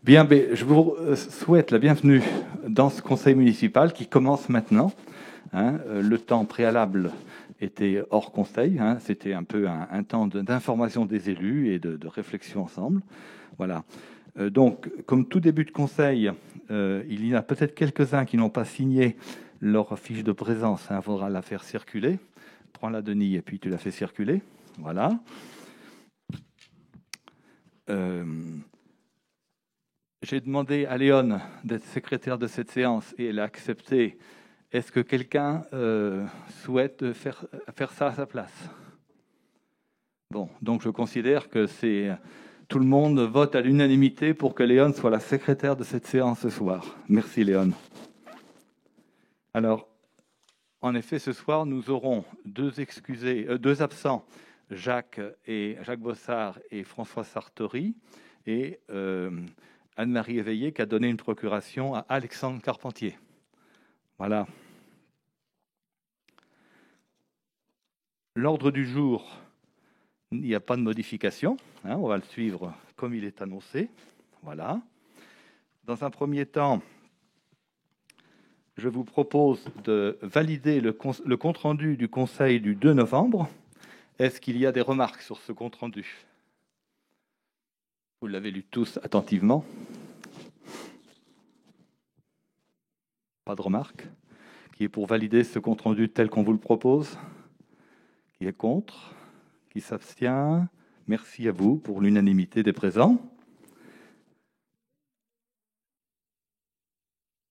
Bien, je vous souhaite la bienvenue dans ce conseil municipal qui commence maintenant. Le temps préalable était hors conseil. C'était un peu un temps d'information des élus et de réflexion ensemble. Voilà. Donc, comme tout début de conseil, il y en a peut-être quelques-uns qui n'ont pas signé leur fiche de présence. Il faudra la faire circuler. Prends-la, Denis, et puis tu la fais circuler. Voilà. J'ai demandé à Léon d'être secrétaire de cette séance et elle a accepté. Est-ce que quelqu'un souhaite faire ça à sa place? Bon, donc je considère que tout le monde vote à l'unanimité pour que Léon soit la secrétaire de cette séance ce soir. Merci Léon. Alors, en effet, ce soir, nous aurons deux absents, Jacques Bossard et François Sartori, et Anne-Marie Éveillé qui a donné une procuration à Alexandre Carpentier. Voilà. L'ordre du jour, il n'y a pas de modification. On va le suivre comme il est annoncé. Voilà. Dans un premier temps, je vous propose de valider le compte-rendu du Conseil du 2 novembre. Est-ce qu'il y a des remarques sur ce compte-rendu? Vous l'avez lu tous attentivement. Pas de remarques. Qui est pour valider ce compte-rendu tel qu'on vous le propose? Qui est contre? Qui s'abstient? Merci à vous pour l'unanimité des présents.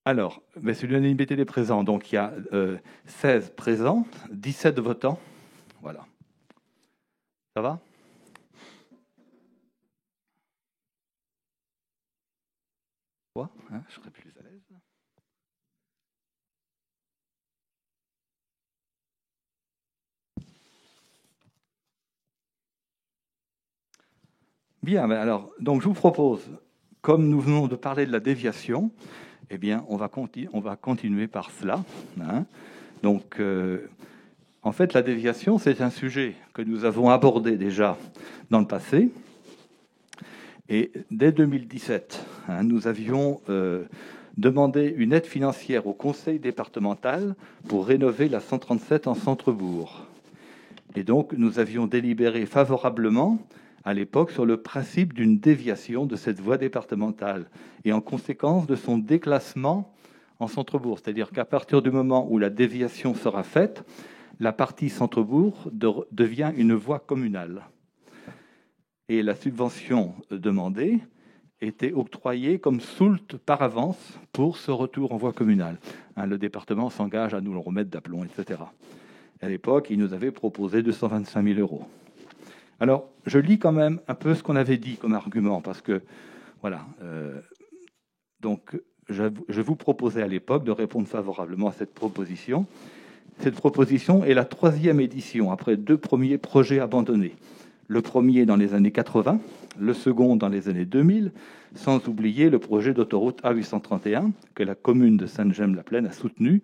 Alors, c'est l'unanimité des présents. Donc, il y a 16 présents, 17 votants. Voilà. Ça va? Quoi? Je serai plus à l'aise. Bien, alors, donc je vous propose, comme nous venons de parler de la déviation, eh bien, on va continuer par cela. Donc, en fait, la déviation, c'est un sujet que nous avons abordé déjà dans le passé. Et dès 2017, nous avions demandé une aide financière au conseil départemental pour rénover la 137 en centre-bourg. Et donc, nous avions délibéré favorablement à l'époque sur le principe d'une déviation de cette voie départementale et en conséquence de son déclassement en centre-bourg. C'est-à-dire qu'à partir du moment où la déviation sera faite, la partie centre-bourg devient une voie communale. Et la subvention demandée était octroyée comme soult par avance pour ce retour en voie communale. Le département s'engage à nous le remettre d'aplomb, etc. À l'époque, il nous avait proposé 225 000 €. Alors, je lis quand même un peu ce qu'on avait dit comme argument, parce que, voilà, donc, je vous proposais à l'époque de répondre favorablement à cette proposition. Cette proposition est la 3e édition, après 2 premiers projets abandonnés. Le premier dans les années 80, le second dans les années 2000, sans oublier le projet d'autoroute A831 que la commune de Saint-Gemme-la-Plaine a soutenu,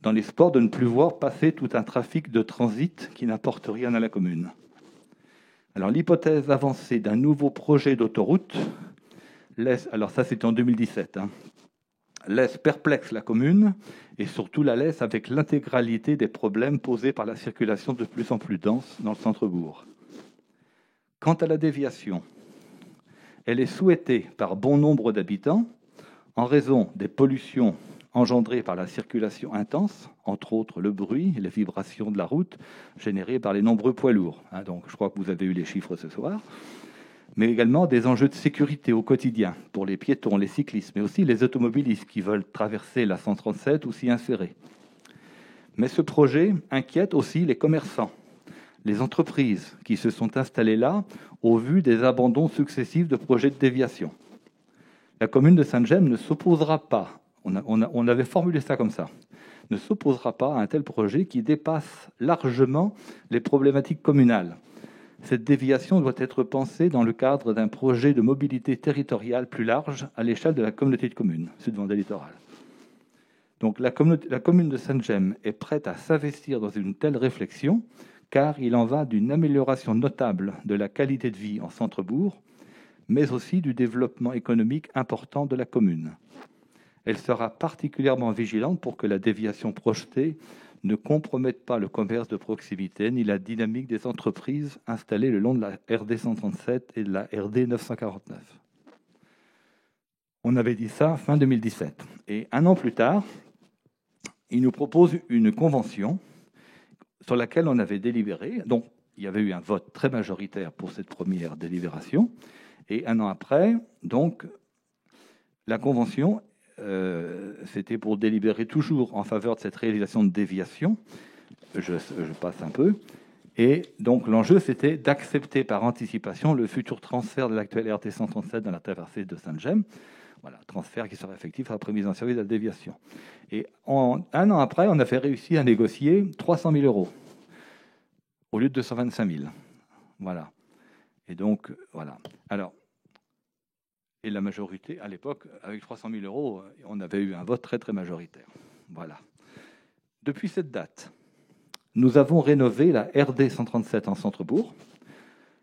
dans l'espoir de ne plus voir passer tout un trafic de transit qui n'apporte rien à la commune. Alors, l'hypothèse avancée d'un nouveau projet d'autoroute laisse, alors ça c'est en 2017, laisse perplexe la commune et surtout la laisse avec l'intégralité des problèmes posés par la circulation de plus en plus dense dans le centre-bourg. Quant à la déviation, elle est souhaitée par bon nombre d'habitants en raison des pollutions engendrées par la circulation intense, entre autres le bruit et les vibrations de la route générées par les nombreux poids lourds. Donc, je crois que vous avez eu les chiffres ce soir. Mais également des enjeux de sécurité au quotidien pour les piétons, les cyclistes, mais aussi les automobilistes qui veulent traverser la 137 ou s'y insérer. Mais ce projet inquiète aussi les commerçants, les entreprises qui se sont installées là au vu des abandons successifs de projets de déviation. La commune de Saint-Gemme ne s'opposera pas, on avait formulé ça comme ça, ne s'opposera pas à un tel projet qui dépasse largement les problématiques communales. Cette déviation doit être pensée dans le cadre d'un projet de mobilité territoriale plus large à l'échelle de la communauté de communes Sud-Vendée Littoral. Donc la commune de Saint-Gemme est prête à s'investir dans une telle réflexion car il en va d'une amélioration notable de la qualité de vie en centre-bourg, mais aussi du développement économique important de la commune. Elle sera particulièrement vigilante pour que la déviation projetée ne compromette pas le commerce de proximité ni la dynamique des entreprises installées le long de la RD 137 et de la RD 949. On avait dit ça fin 2017. Et un an plus tard, il nous propose une convention sur laquelle on avait délibéré. Donc, il y avait eu un vote très majoritaire pour cette première délibération. Et un an après, donc, la convention, c'était pour délibérer toujours en faveur de cette réalisation de déviation. Je passe un peu. Et donc, l'enjeu, c'était d'accepter par anticipation le futur transfert de l'actuel RT 137 dans la traversée de Sainte-Gemme. Voilà, transfert qui sera effectif après mise en service de la déviation. Et un an après, on a fait réussir à négocier 300 000 euros au lieu de 225 000. Voilà. Et donc, voilà. Alors, et la majorité, à l'époque, avec 300 000 euros, on avait eu un vote très, très majoritaire. Voilà. Depuis cette date, nous avons rénové la RD 137 en centre-bourg.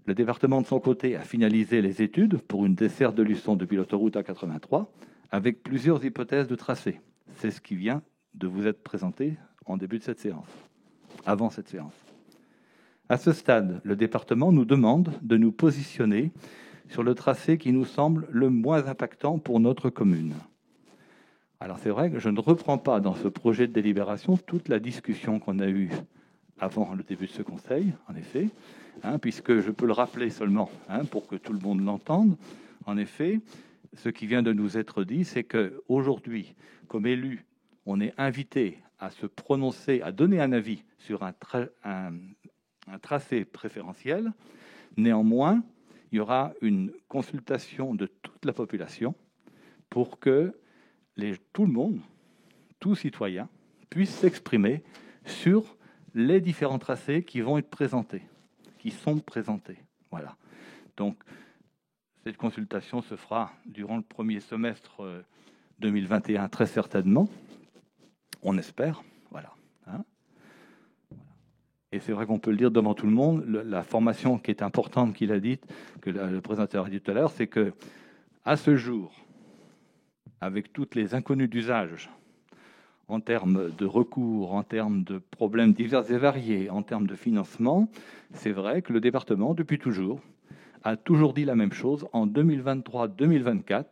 Le département, de son côté, a finalisé les études pour une desserte de Luçon depuis l'autoroute A83, avec plusieurs hypothèses de tracé. C'est ce qui vient de vous être présenté en début de cette séance, avant cette séance. À ce stade, le département nous demande de nous positionner sur le tracé qui nous semble le moins impactant pour notre commune. Alors c'est vrai que je ne reprends pas dans ce projet de délibération toute la discussion qu'on a eue avant le début de ce conseil, en effet, puisque je peux le rappeler seulement pour que tout le monde l'entende. En effet, ce qui vient de nous être dit, c'est qu'aujourd'hui, comme élu, on est invité à se prononcer, à donner un avis sur un tracé préférentiel. Néanmoins, il y aura une consultation de toute la population pour que tout le monde, tout citoyen, puisse s'exprimer sur les différents tracés qui vont être présentés, qui sont présentés. Voilà. Donc, cette consultation se fera durant le premier semestre 2021, très certainement. On espère. Voilà. Et c'est vrai qu'on peut le dire devant tout le monde, la formation qui est importante qu'il a dite, que le présentateur a dit tout à l'heure, c'est que à ce jour, avec toutes les inconnues d'usage, en termes de recours, en termes de problèmes divers et variés, en termes de financement, c'est vrai que le département, depuis toujours, a toujours dit la même chose. En 2023-2024,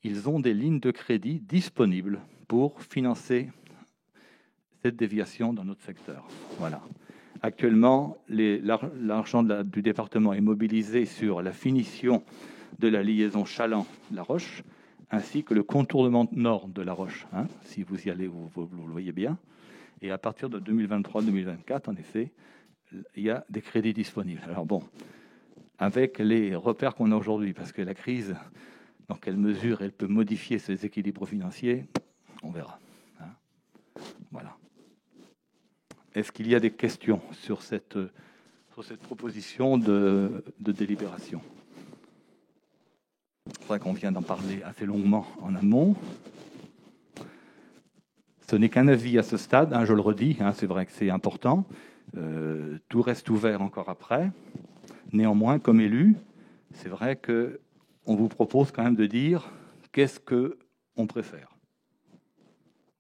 ils ont des lignes de crédit disponibles pour financer cette déviation dans notre secteur. Voilà. Actuellement, l'argent du département est mobilisé sur la finition de la liaison Chaland-La Roche, ainsi que le contournement nord de La Roche. Si vous y allez, vous le voyez bien. Et à partir de 2023-2024, en effet, il y a des crédits disponibles. Alors bon, avec les repères qu'on a aujourd'hui, parce que la crise, dans quelle mesure elle peut modifier ces équilibres financiers, on verra. Voilà. Est-ce qu'il y a des questions sur cette proposition de délibération ? C'est vrai qu'on vient d'en parler assez longuement en amont. Ce n'est qu'un avis à ce stade, je le redis, c'est vrai que c'est important. Tout reste ouvert encore après. Néanmoins, comme élu, c'est vrai qu'on vous propose quand même de dire qu'est-ce qu'on préfère.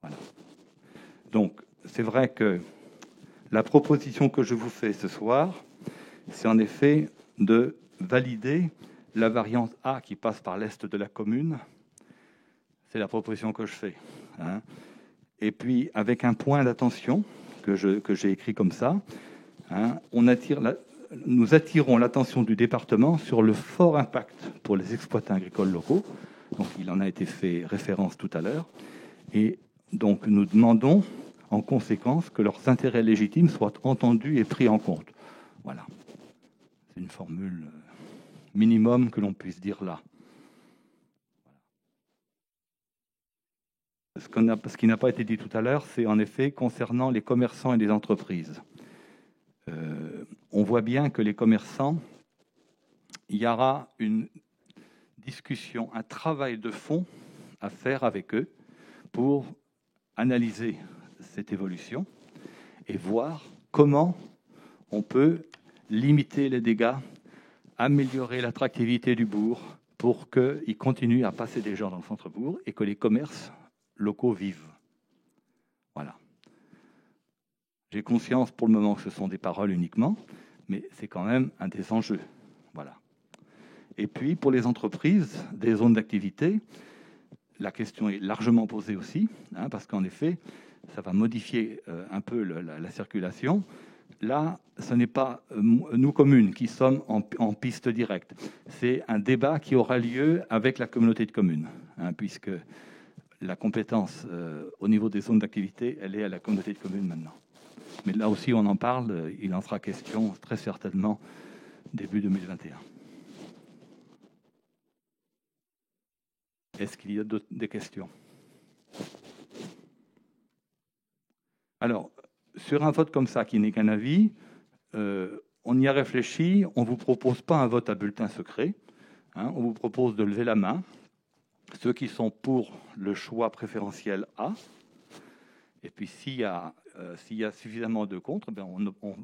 Voilà. Donc, c'est vrai que la proposition que je vous fais ce soir, c'est en effet de valider la variante A qui passe par l'est de la commune. C'est la proposition que je fais. Et puis, avec un point d'attention que j'ai écrit comme ça, nous attirons l'attention du département sur le fort impact pour les exploitants agricoles locaux. Donc, il en a été fait référence tout à l'heure. Et donc, nous demandons en conséquence que leurs intérêts légitimes soient entendus et pris en compte. Voilà. C'est une formule minimum que l'on puisse dire là. Ce qui n'a pas été dit tout à l'heure, c'est en effet concernant les commerçants et les entreprises. On voit bien que les commerçants, il y aura une discussion, un travail de fond à faire avec eux pour analyser cette évolution et voir comment on peut limiter les dégâts améliorer l'attractivité du bourg pour qu'il continue à passer des gens dans le centre-bourg et que les commerces locaux vivent. Voilà. J'ai conscience pour le moment que ce sont des paroles uniquement, mais c'est quand même un des enjeux. Voilà. Et puis, pour les entreprises, des zones d'activité, la question est largement posée aussi, parce qu'en effet, ça va modifier un peu la circulation. Là, ce n'est pas nous, communes, qui sommes en piste directe. C'est un débat qui aura lieu avec la communauté de communes, puisque la compétence au niveau des zones d'activité, elle est à la communauté de communes maintenant. Mais là aussi, on en parle. Il en sera question très certainement début 2021. Est-ce qu'il y a des questions? Alors, sur un vote comme ça, qui n'est qu'un avis, on y a réfléchi. On ne vous propose pas un vote à bulletin secret. On vous propose de lever la main. Ceux qui sont pour le choix préférentiel A. Et puis, s'il y a suffisamment de contre,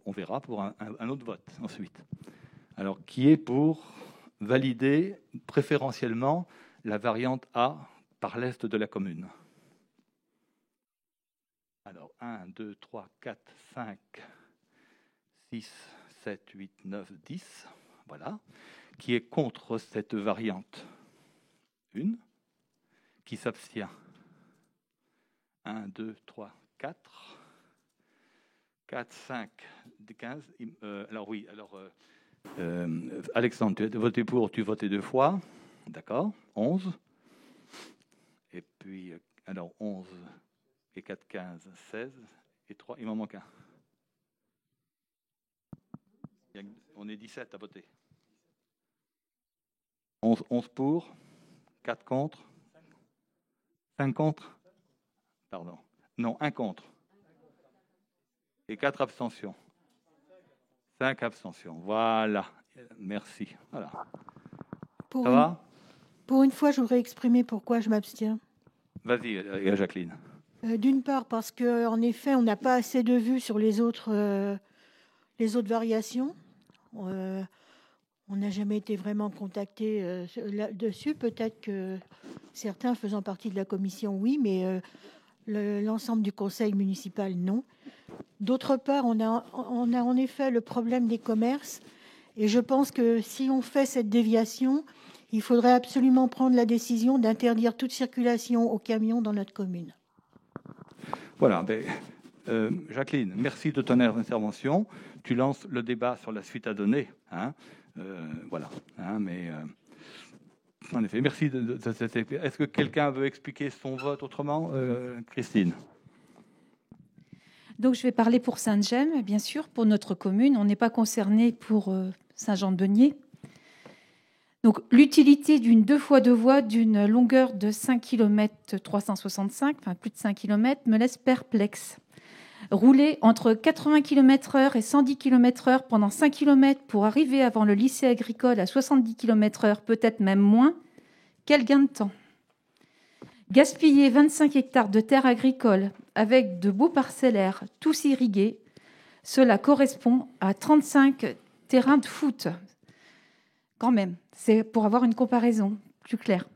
on verra pour un autre vote ensuite. Alors, qui est pour valider préférentiellement la variante A par l'est de la commune? Alors, 1, 2, 3, 4, 5, 6, 7, 8, 9, 10. Voilà. Qui est contre cette variante? 1. Qui s'abstient? 1, 2, 3, 4. 4, 5, 15. Alors oui, Alexandre, tu as voté pour, tu votais 2 fois. D'accord, 11. Et puis, alors 11 et 4, 15, 16. Et 3, il m'en manque un. On est 17 à voter. 11 pour, 4 contre, 5 contre. Pardon. Non, 1 contre. Et 4 abstentions. 5 abstentions. Voilà. Merci. Voilà. Ça va ? Pour une fois, je voudrais exprimer pourquoi je m'abstiens. Vas-y, Jacqueline. D'une part, parce qu'en effet, on n'a pas assez de vues sur les autres variations. On n'a jamais été vraiment contacté là-dessus. Peut-être que certains faisant partie de la commission, oui, mais l'ensemble du conseil municipal, non. D'autre part, on a en effet le problème des commerces. Et je pense que si on fait cette déviation, il faudrait absolument prendre la décision d'interdire toute circulation aux camions dans notre commune. Voilà. Jacqueline, merci de ton intervention. Tu lances le débat sur la suite à donner. Voilà. En effet, merci. Est-ce que quelqu'un veut expliquer son vote autrement, Christine? Donc, je vais parler pour Sainte-Gemme, bien sûr, pour notre commune. On n'est pas concerné pour Saint-Jean-de-Beugnier. Donc, l'utilité d'une 2x2 voies d'une longueur de 5 km 365, enfin plus de 5 km, me laisse perplexe. Rouler entre 80 km/h et 110 km/h pendant 5 km pour arriver avant le lycée agricole à 70 km/h, peut-être même moins, quel gain de temps. Gaspiller 25 hectares de terre agricole avec de beaux parcellaires, tous irrigués, cela correspond à 35 terrains de foot. Quand même, c'est pour avoir une comparaison plus claire.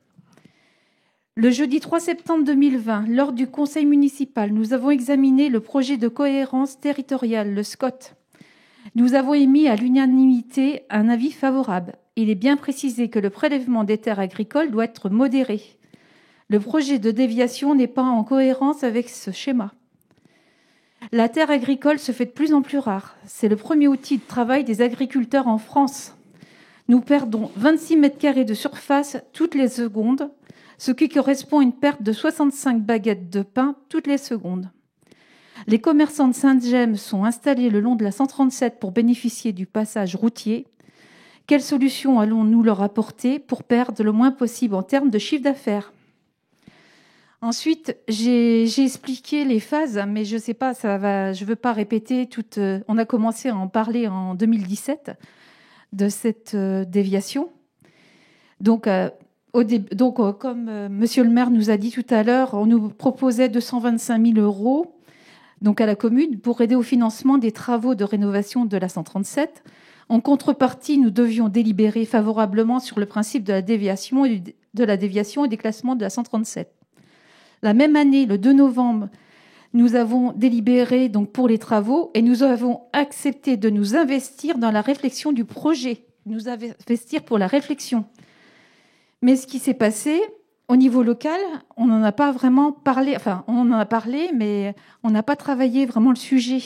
Le jeudi 3 septembre 2020, lors du conseil municipal, nous avons examiné le projet de cohérence territoriale, le SCOT. Nous avons émis à l'unanimité un avis favorable. Il est bien précisé que le prélèvement des terres agricoles doit être modéré. Le projet de déviation n'est pas en cohérence avec ce schéma. La terre agricole se fait de plus en plus rare. C'est le premier outil de travail des agriculteurs en France. Nous perdons 26 mètres carrés de surface toutes les secondes, ce qui correspond à une perte de 65 baguettes de pain toutes les secondes. Les commerçants de Sainte-Gemme sont installés le long de la 137 pour bénéficier du passage routier. Quelle solution allons-nous leur apporter pour perdre le moins possible en termes de chiffre d'affaires ? Ensuite, j'ai expliqué les phases, mais je sais pas, je veux pas répéter toutes. On a commencé à en parler en 2017 de cette déviation. Donc, comme Monsieur le maire nous a dit tout à l'heure, on nous proposait 225 000 € donc à la commune pour aider au financement des travaux de rénovation de la 137. En contrepartie, nous devions délibérer favorablement sur le principe de la déviation et des classements de la 137. La même année, le 2 novembre, nous avons délibéré donc pour les travaux et nous avons accepté de nous investir dans la réflexion du projet, nous investir pour la réflexion. Mais ce qui s'est passé au niveau local, on n'en a pas vraiment parlé, enfin on en a parlé, mais on n'a pas travaillé vraiment le sujet.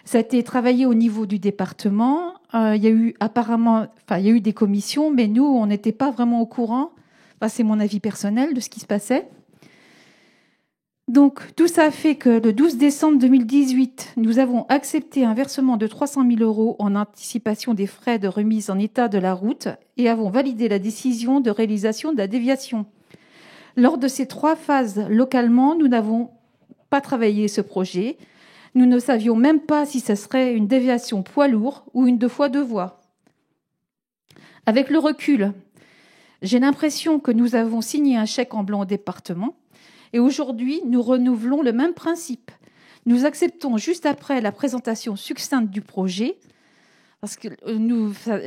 Ça a été travaillé au niveau du département. Il y a eu des commissions, mais nous, on n'était pas vraiment au courant. Enfin, c'est mon avis personnel de ce qui se passait. Donc, tout ça a fait que le 12 décembre 2018, nous avons accepté un versement de 300 000 € en anticipation des frais de remise en état de la route et avons validé la décision de réalisation de la déviation. Lors de ces 3 phases localement, nous n'avons pas travaillé ce projet. Nous ne savions même pas si ce serait une déviation poids lourd ou une 2 fois 2 voies. Avec le recul, j'ai l'impression que nous avons signé un chèque en blanc au département. Et aujourd'hui, nous renouvelons le même principe. Nous acceptons juste après la présentation succincte du projet, parce que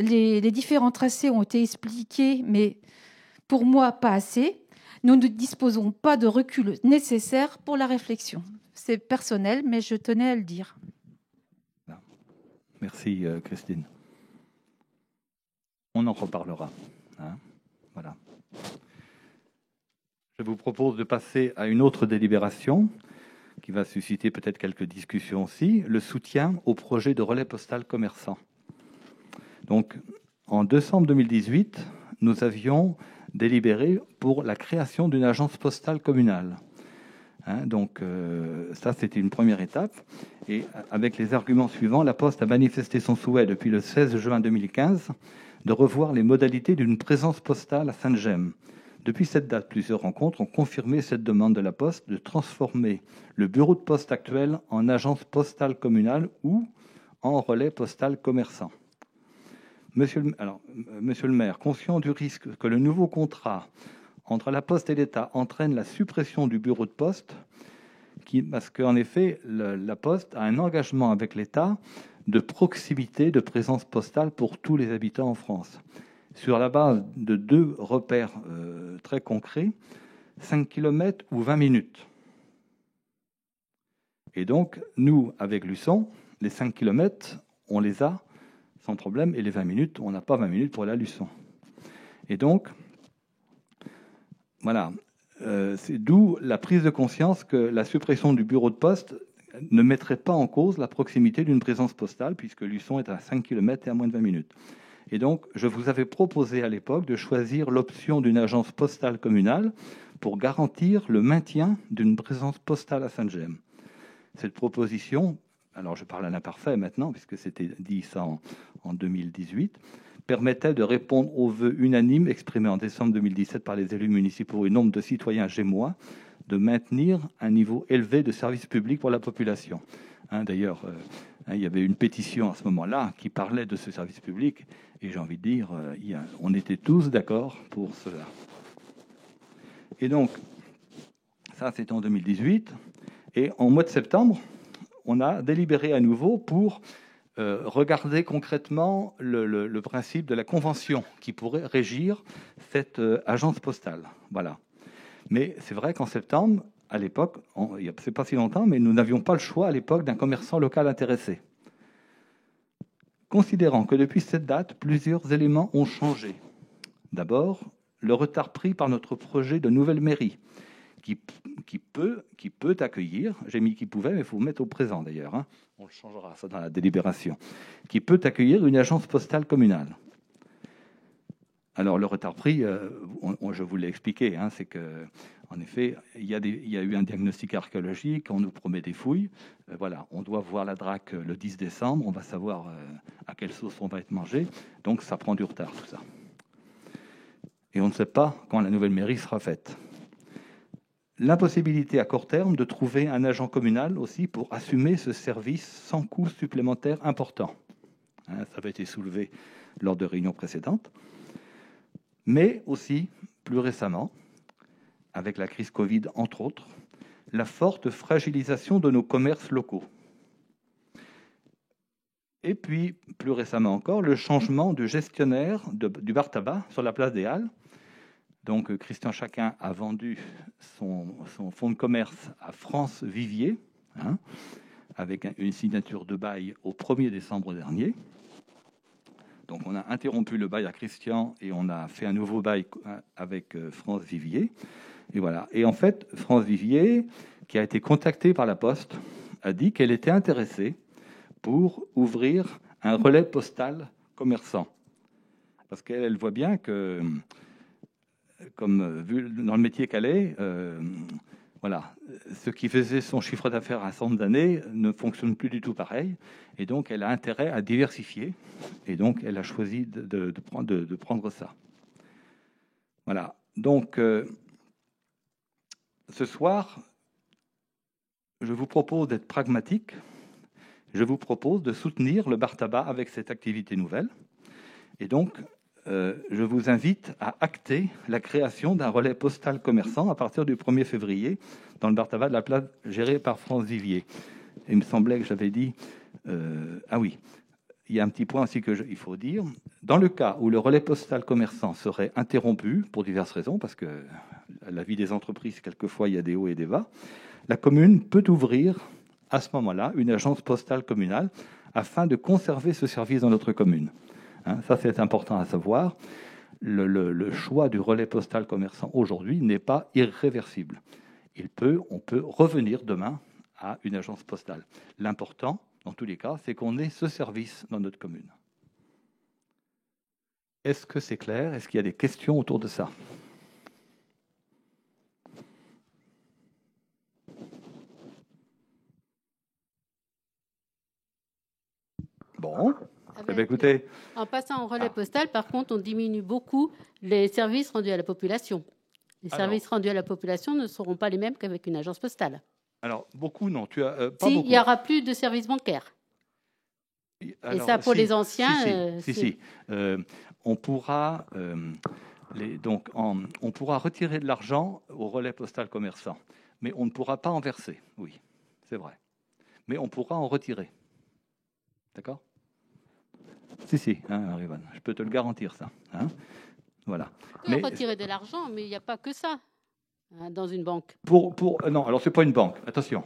les différents tracés ont été expliqués, mais pour moi, pas assez. Nous ne disposons pas de recul nécessaire pour la réflexion. C'est personnel, mais je tenais à le dire. Merci, Christine. On en reparlera. Voilà. Je vous propose de passer à une autre délibération qui va susciter peut-être quelques discussions aussi, le soutien au projet de relais postal commerçant. Donc, en décembre 2018, nous avions délibéré pour la création d'une agence postale communale. Donc, ça, c'était une première étape. Et avec les arguments suivants, la Poste a manifesté son souhait depuis le 16 juin 2015 de revoir les modalités d'une présence postale à Sainte-Gemme. Depuis cette date, plusieurs rencontres ont confirmé cette demande de la Poste de transformer le bureau de poste actuel en agence postale communale ou en relais postal commerçant. Monsieur le maire, conscient du risque que le nouveau contrat entre la Poste et l'État entraîne la suppression du bureau de poste, parce qu'en effet, la Poste a un engagement avec l'État de proximité, de présence postale pour tous les habitants en France, sur la base de 2 repères très concrets, 5 km ou 20 minutes. Et donc, nous, avec Luçon, les 5 km, on les a sans problème, et les 20 minutes, on n'a pas 20 minutes pour aller à Luçon. Et donc, voilà, c'est d'où la prise de conscience que la suppression du bureau de poste ne mettrait pas en cause la proximité d'une présence postale, puisque Luçon est à 5 km et à moins de 20 minutes. Et donc, je vous avais proposé à l'époque de choisir l'option d'une agence postale communale pour garantir le maintien d'une présence postale à Sainte-Gemme. Cette proposition, alors je parle à l'imparfait maintenant, puisque c'était dit ça en 2018, permettait de répondre aux vœux unanimes exprimés en décembre 2017 par les élus municipaux et nombre de citoyens gémois de maintenir un niveau élevé de services publics pour la population. D'ailleurs, il y avait une pétition à ce moment-là qui parlait de ce service public, et j'ai envie de dire, on était tous d'accord pour cela. Et donc, ça c'était en 2018, et en mois de septembre, on a délibéré à nouveau pour regarder concrètement le principe de la convention qui pourrait régir cette agence postale. Voilà. Mais c'est vrai qu'en septembre, à l'époque, c'est pas si longtemps, mais nous n'avions pas le choix à l'époque d'un commerçant local intéressé. Considérant que depuis cette date, plusieurs éléments ont changé. D'abord, le retard pris par notre projet de nouvelle mairie, qui peut accueillir, j'ai mis qui pouvait, mais il faut vous mettre au présent d'ailleurs, on le changera ça dans la délibération, qui peut accueillir une agence postale communale. Alors le retard pris, je vous l'ai expliqué, c'est que en effet, il y a eu un diagnostic archéologique, on nous promet des fouilles, voilà, on doit voir la DRAC le 10 décembre, on va savoir à quelle sauce on va être mangé, donc ça prend du retard tout ça. Et on ne sait pas quand la nouvelle mairie sera faite. L'impossibilité à court terme de trouver un agent communal aussi pour assumer ce service sans coût supplémentaire important. Ça avait été soulevé lors de réunions précédentes. Mais aussi, plus récemment, avec la crise Covid, entre autres, la forte fragilisation de nos commerces locaux. Et puis, plus récemment encore, le changement du gestionnaire du bar tabac sur la place des Halles. Donc, Christian Chacun a vendu son fonds de commerce à France Vivier, avec une signature de bail au 1er décembre dernier. Donc, on a interrompu le bail à Christian et on a fait un nouveau bail avec France Vivier. Et voilà. Et en fait, France Vivier, qui a été contactée par la Poste, a dit qu'elle était intéressée pour ouvrir un relais postal commerçant. Parce qu'elle voit bien que, comme vu dans le métier qu'elle est, voilà, ce qui faisait son chiffre d'affaires à un certain nombre d'années ne fonctionne plus du tout pareil. Et donc, elle a intérêt à diversifier. Et donc, elle a choisi de prendre ça. Voilà. Donc, ce soir, je vous propose d'être pragmatique. Je vous propose de soutenir le bar tabac avec cette activité nouvelle. Et donc, je vous invite à acter la création d'un relais postal commerçant à partir du 1er février dans le bar tabac de la place géré par France Vivier. Il me semblait que j'avais dit... ah oui, il y a un petit point aussi qu'il faut dire. Dans le cas où le relais postal commerçant serait interrompu pour diverses raisons, parce que la vie des entreprises, quelquefois, il y a des hauts et des bas, la commune peut ouvrir à ce moment-là une agence postale communale afin de conserver ce service dans notre commune. Ça, c'est important à savoir. Le choix du relais postal commerçant aujourd'hui n'est pas irréversible. On peut revenir demain à une agence postale. L'important, dans tous les cas, c'est qu'on ait ce service dans notre commune. Est-ce que c'est clair? Est-ce qu'il y a des questions autour de ça? Bon. Écoutez, en passant au relais postal, par contre, on diminue beaucoup les services rendus à la population. Les services rendus à la population ne seront pas les mêmes qu'avec une agence postale. Alors, beaucoup, non. Pas si, beaucoup. Il n'y aura plus de services bancaires. Alors, et ça, pour les anciens... on pourra... on pourra retirer de l'argent au relais postal commerçant, mais on ne pourra pas en verser. Oui, c'est vrai. Mais on pourra en retirer. D'accord? Si, Marie-Vanne, je peux te le garantir, ça. Voilà. On peut retirer de l'argent, mais il n'y a pas que ça dans une banque. Non, alors c'est pas une banque. Attention,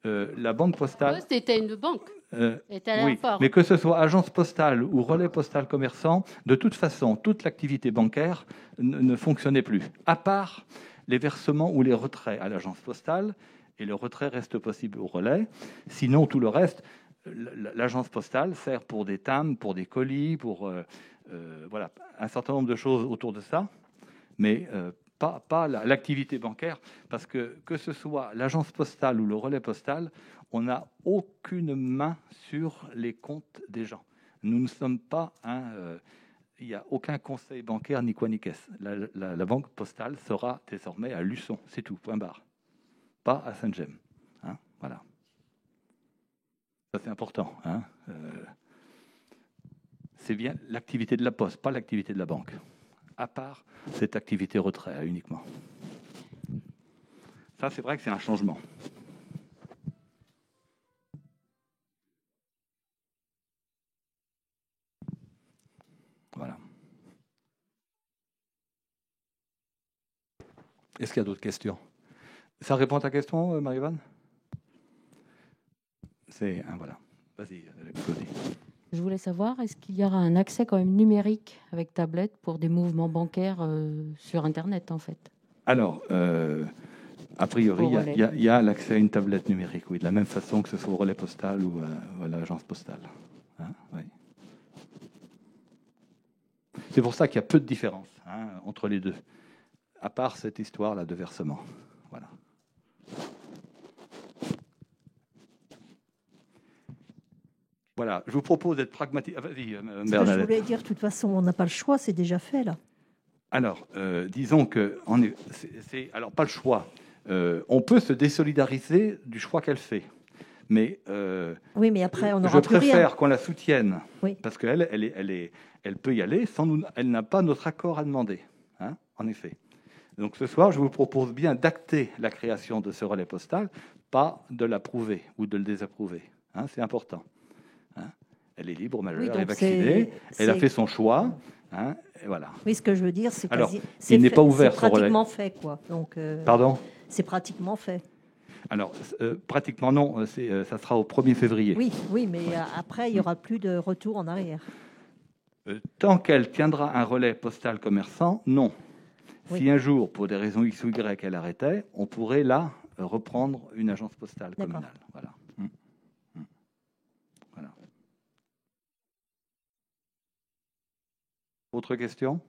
la banque postale. La Poste était une banque. Oui, mais que ce soit agence postale ou relais postal commerçant, de toute façon, toute l'activité bancaire ne fonctionnait plus, à part les versements ou les retraits à l'agence postale, et le retrait reste possible au relais. Sinon, tout le reste. L'agence postale sert pour des timbres, pour des colis, pour voilà, un certain nombre de choses autour de ça, mais pas l'activité bancaire, parce que ce soit l'agence postale ou le relais postal, on n'a aucune main sur les comptes des gens. Nous ne sommes pas il n'y a aucun conseil bancaire ni quoi ni qu'est-ce. La banque postale sera désormais à Luçon, c'est tout, point barre. Pas à Saint-Gemme. Voilà. Ça, c'est important. C'est bien l'activité de la Poste, pas l'activité de la banque. À part cette activité retrait uniquement. Ça, c'est vrai que c'est un changement. Voilà. Est-ce qu'il y a d'autres questions? Ça répond à ta question, Marie-Vanne? Voilà. Vas-y, Claudie. Je voulais savoir, est-ce qu'il y aura un accès quand même numérique avec tablette pour des mouvements bancaires sur Internet, en fait? Alors, a priori, il y a l'accès à une tablette numérique, oui, de la même façon que ce soit au relais postal ou à l'agence postale. Oui. C'est pour ça qu'il y a peu de différence entre les deux, à part cette histoire-là de versement. Voilà. Voilà, je vous propose d'être pragmatique. Vas-y, Bernadette. Je voulais dire, de toute façon, on n'a pas le choix, c'est déjà fait, là. Alors, disons que, alors pas le choix. On peut se désolidariser du choix qu'elle fait. Mais, oui, mais après, on je préfère qu'on la soutienne, oui. Parce qu'elle elle peut y aller sans nous, elle n'a pas notre accord à demander, en effet. Donc ce soir, je vous propose bien d'acter la création de ce relais postal, pas de l'approuver ou de le désapprouver. C'est important. Elle est libre, majeure, Oui, elle est donc vaccinée, elle a c'est- fait son choix. Hein, et voilà. Oui, ce que je veux dire, c'est Alors, quasi- il n'est fait- pas ouvert, c'est ce relais. pratiquement fait, quoi. Donc, Pardon? c'est pratiquement fait. Alors, pratiquement non, ça sera au 1er février. Oui, oui, mais après, il n'y aura plus de retour en arrière. Tant qu'elle tiendra un relais postal commerçant, non. Oui. Si un jour, pour des raisons X ou Y, elle arrêtait, on pourrait là reprendre une agence postale D'accord. communale. Voilà. Voilà. Autre question?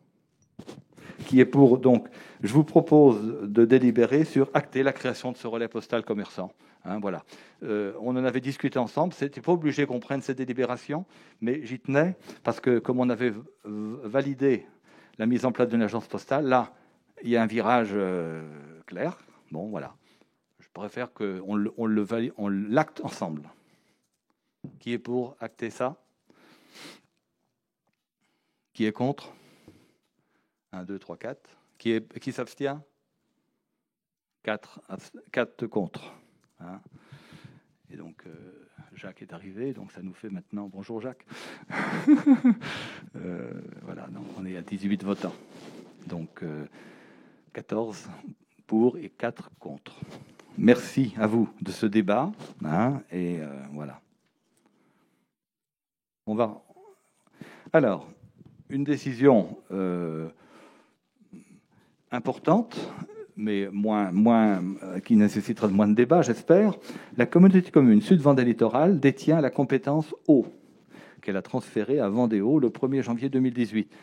Qui est pour, donc, je vous propose de délibérer sur acter la création de ce relais postal commerçant. Hein, voilà. On en avait discuté ensemble. C'était pas obligé qu'on prenne cette délibération, mais j'y tenais parce que comme on avait validé la mise en place d'une agence postale, là, il y a un virage clair. Bon, voilà. Je préfère qu'on l'acte ensemble. Qui est pour acter ça? Qui est contre? 1, 2, 3, 4. Qui s'abstient? 4 contre. Hein. Et donc, Jacques est arrivé, donc ça nous fait maintenant... Bonjour Jacques. Voilà, donc on est à 18 votants. Donc, 14 pour et 4 contre. Merci à vous de ce débat. Hein, et voilà. On va... Alors, une décision importante, mais qui nécessitera moins de débat, j'espère. La communauté de communes Sud-Vendée Littoral détient la compétence eau, qu'elle a transférée à Vendéo le 1er janvier 2018.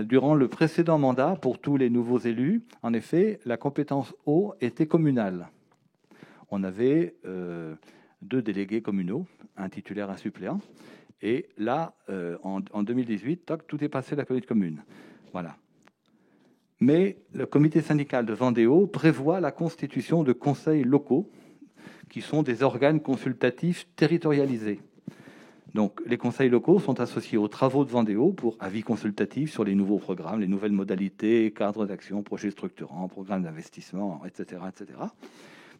Durant le précédent mandat, pour tous les nouveaux élus, en effet, la compétence eau était communale. On avait 2 délégués communaux, un titulaire, un suppléant. Et là, en 2018, tout est passé à la communauté de communes. Voilà. Mais le comité syndical de Vendéo prévoit la constitution de conseils locaux, qui sont des organes consultatifs territorialisés. Donc, les conseils locaux sont associés aux travaux de Vendéo pour avis consultatifs sur les nouveaux programmes, les nouvelles modalités, cadres d'action, projets structurants, programmes d'investissement, etc., etc.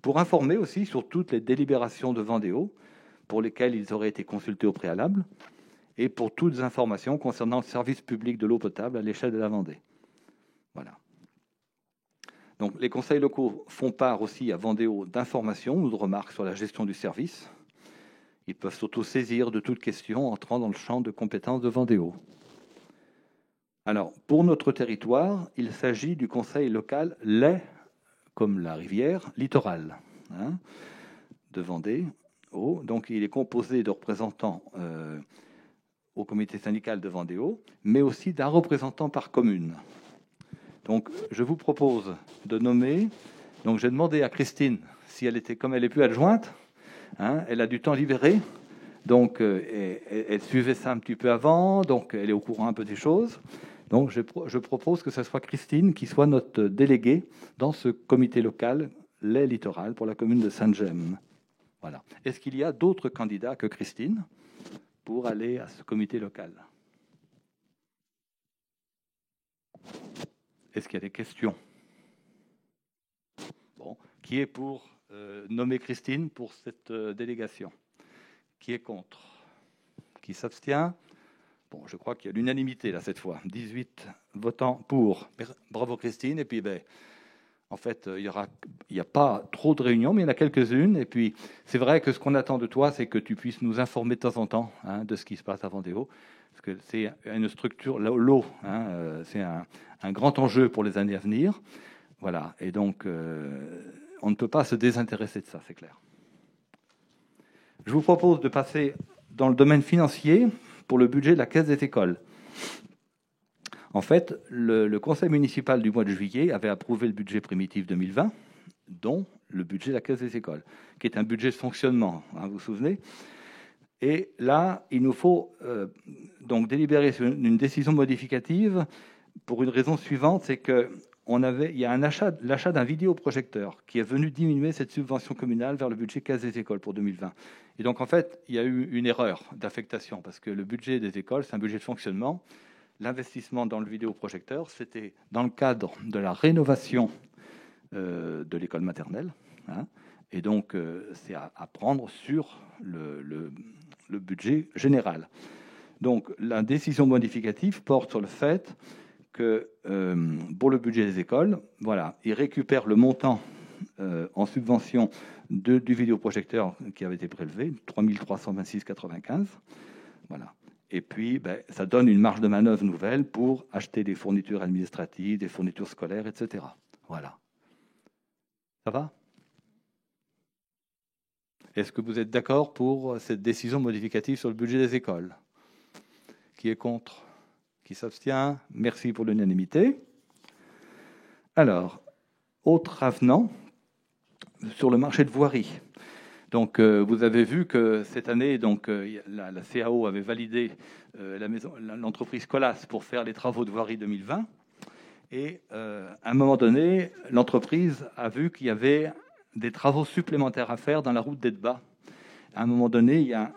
Pour informer aussi sur toutes les délibérations de Vendéo, pour lesquels ils auraient été consultés au préalable, et pour toutes les informations concernant le service public de l'eau potable à l'échelle de la Vendée. Voilà. Donc, les conseils locaux font part aussi à Vendéo d'informations ou de remarques sur la gestion du service. Ils peuvent s'auto-saisir de toute question entrant dans le champ de compétences de Vendéo. Alors, pour notre territoire, il s'agit du conseil local lait, comme la rivière, littoral, hein, de Vendée. Donc, il est composé de représentants au comité syndical de Vendéo, mais aussi d'un représentant par commune. Donc, je vous propose de nommer... Donc, j'ai demandé à Christine si elle était, comme elle n'est plus adjointe, hein, elle a du temps libéré, donc elle suivait ça un petit peu avant, donc elle est au courant un peu des choses. Donc, je propose que ce soit Christine qui soit notre déléguée dans ce comité local lait littoral pour la commune de Saint-Gemme. Voilà. Est-ce qu'il y a d'autres candidats que Christine pour aller à ce comité local? Est-ce qu'il y a des questions? Bon. Qui est pour nommer Christine pour cette délégation? Qui est contre? Qui s'abstient? Bon, je crois qu'il y a l'unanimité là cette fois. 18 votants pour. Bravo Christine. Et puis, en fait, il n'y a pas trop de réunions, mais il y en a quelques-unes. Et puis, c'est vrai que ce qu'on attend de toi, c'est que tu puisses nous informer de temps en temps, hein, de ce qui se passe à Vendéo. Parce que c'est une structure, l'eau, hein, c'est un grand enjeu pour les années à venir. Voilà. Et donc, on ne peut pas se désintéresser de ça, c'est clair. Je vous propose de passer dans le domaine financier pour le budget de la Caisse des écoles. En fait, le conseil municipal du mois de juillet avait approuvé le budget primitif 2020, dont le budget de la Caisse des écoles, qui est un budget de fonctionnement, hein, vous vous souvenez. Et là, il nous faut donc délibérer sur une décision modificative pour une raison suivante, c'est qu'il y a l'achat d'un vidéoprojecteur qui est venu diminuer cette subvention communale vers le budget Caisse des écoles pour 2020. Et donc, en fait, il y a eu une erreur d'affectation, parce que le budget des écoles, c'est un budget de fonctionnement. L'investissement dans le vidéoprojecteur, c'était dans le cadre de la rénovation de l'école maternelle. Hein, et donc, c'est à prendre sur le budget général. Donc, la décision modificative porte sur le fait que pour le budget des écoles, voilà, ils récupèrent le montant en subvention du vidéoprojecteur qui avait été prélevé, 3 326,95. Voilà. Et puis, ça donne une marge de manœuvre nouvelle pour acheter des fournitures administratives, des fournitures scolaires, etc. Voilà. Ça va? Est-ce que vous êtes d'accord pour cette décision modificative sur le budget des écoles? Qui est contre? Qui s'abstient? Merci pour l'unanimité. Alors, autre avenant sur le marché de voirie. Donc, vous avez vu que cette année, donc, la CAO avait validé l'entreprise Colas pour faire les travaux de voirie 2020. Et à un moment donné, l'entreprise a vu qu'il y avait des travaux supplémentaires à faire dans la route d'Edba. À un moment donné, il y a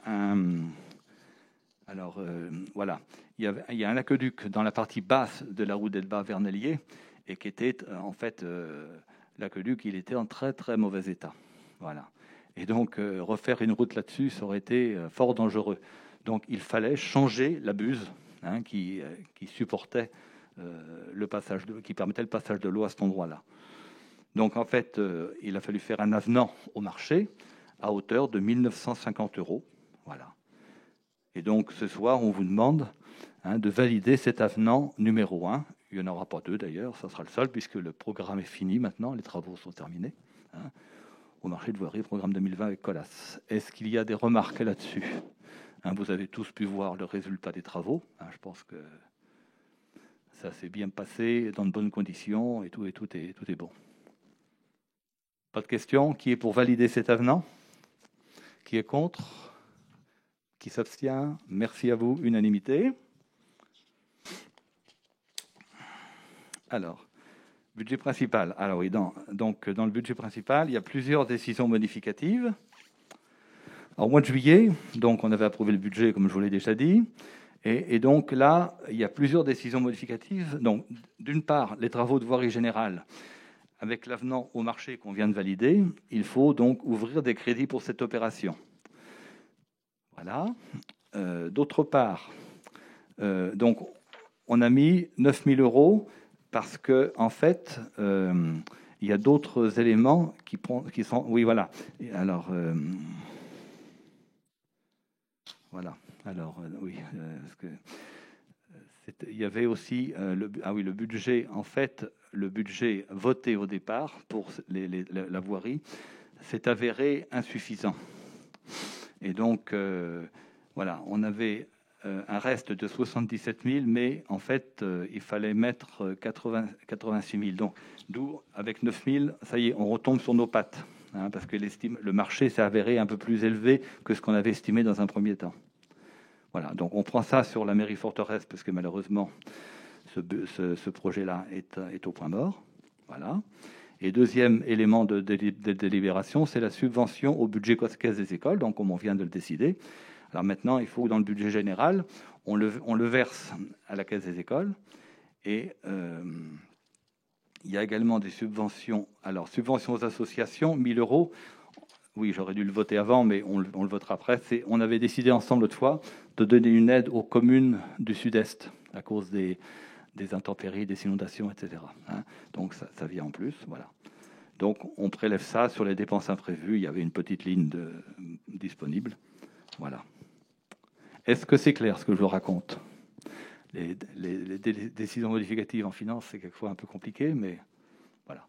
voilà, il y a un aqueduc dans la partie basse de la route d'Edba vers Nellier, et qui était en fait l'aqueduc, il était en très très mauvais état. Voilà. Et donc refaire une route là-dessus, ça aurait été fort dangereux. Donc il fallait changer la buse qui supportait le passage qui permettait le passage de l'eau à cet endroit-là. Donc en fait, il a fallu faire un avenant au marché à hauteur de 1 950 €. Voilà. Et donc ce soir, on vous demande de valider cet avenant numéro 1. Il n'y en aura pas deux d'ailleurs, ça sera le seul, puisque le programme est fini maintenant, les travaux sont terminés. Au marché de voirie, programme 2020 avec Colas. Est-ce qu'il y a des remarques là-dessus? Vous avez tous pu voir le résultat des travaux. Je pense que ça s'est bien passé, dans de bonnes conditions, et tout est bon. Pas de questions? Qui est pour valider cet avenant? Qui est contre? Qui s'abstient? Merci à vous, unanimité. Alors, budget principal. Alors oui, dans le budget principal, il y a plusieurs décisions modificatives. Alors, au mois de juillet, donc on avait approuvé le budget, comme je vous l'ai déjà dit. Et donc là, il y a plusieurs décisions modificatives. Donc, d'une part, les travaux de voirie générale, avec l'avenant au marché qu'on vient de valider, il faut donc ouvrir des crédits pour cette opération. Voilà. D'autre part, donc on a mis 9 000 € parce que en fait, il y a d'autres éléments qui sont. Oui, voilà. Alors, voilà. Alors, oui. Parce que il y avait aussi le budget. En fait, le budget voté au départ pour la voirie s'est avéré insuffisant. Et donc, voilà, on avait un reste de 77 000, mais en fait, il fallait mettre 86 000. Donc, d'où, avec 9 000, ça y est, on retombe sur nos pattes, parce que le marché s'est avéré un peu plus élevé que ce qu'on avait estimé dans un premier temps. Voilà, donc on prend ça sur la mairie forteresse, parce que malheureusement, ce projet-là est au point mort. Voilà. Et deuxième élément de délibération, c'est la subvention au budget caisse des écoles, donc comme on vient de le décider. Alors maintenant, il faut que dans le budget général, on le verse à la caisse des écoles. Et il y a également des subventions. Alors, subventions aux associations, 1 000 €. Oui, j'aurais dû le voter avant, mais on le votera après. On avait décidé ensemble l'autre fois de donner une aide aux communes du Sud-Est à cause des intempéries, des inondations, etc. Donc ça vient en plus, voilà. Donc on prélève ça sur les dépenses imprévues. Il y avait une petite ligne disponible, voilà. Est-ce que c'est clair ce que je vous raconte? Les décisions modificatives en finance, c'est quelquefois un peu compliqué, mais voilà.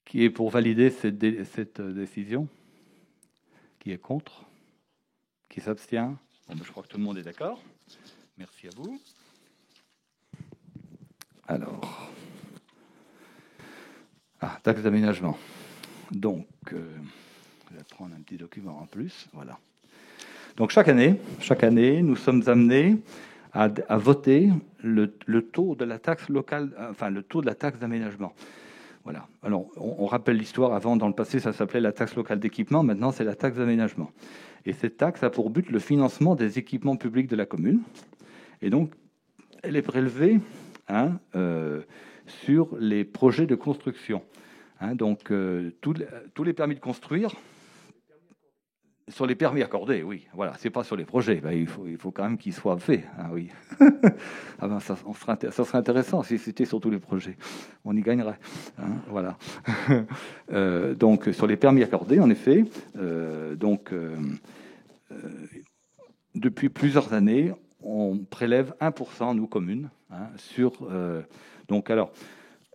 Qui est pour valider cette décision? Qui est contre? Qui s'abstient? Je crois que tout le monde est d'accord. Merci à vous. Alors, taxe d'aménagement. Donc, je vais prendre un petit document en plus. Voilà. Donc, chaque année, nous sommes amenés à voter le taux de la taxe locale, enfin le taux de la taxe d'aménagement. Voilà. Alors, on rappelle l'histoire. Avant, dans le passé, ça s'appelait la taxe locale d'équipement. Maintenant, c'est la taxe d'aménagement. Et cette taxe a pour but le financement des équipements publics de la commune. Et donc, elle est prélevée sur les projets de construction. Donc, tous les permis de construire, Sur les permis accordés, oui. Voilà, c'est pas sur les projets. Ben, il faut quand même qu'ils soient faits. Ah oui. Ah ben, ça serait intéressant si c'était sur tous les projets. On y gagnerait. Hein, voilà. Donc sur les permis accordés, en effet. Depuis plusieurs années, on prélève 1%, nous communes, hein, sur. Donc alors,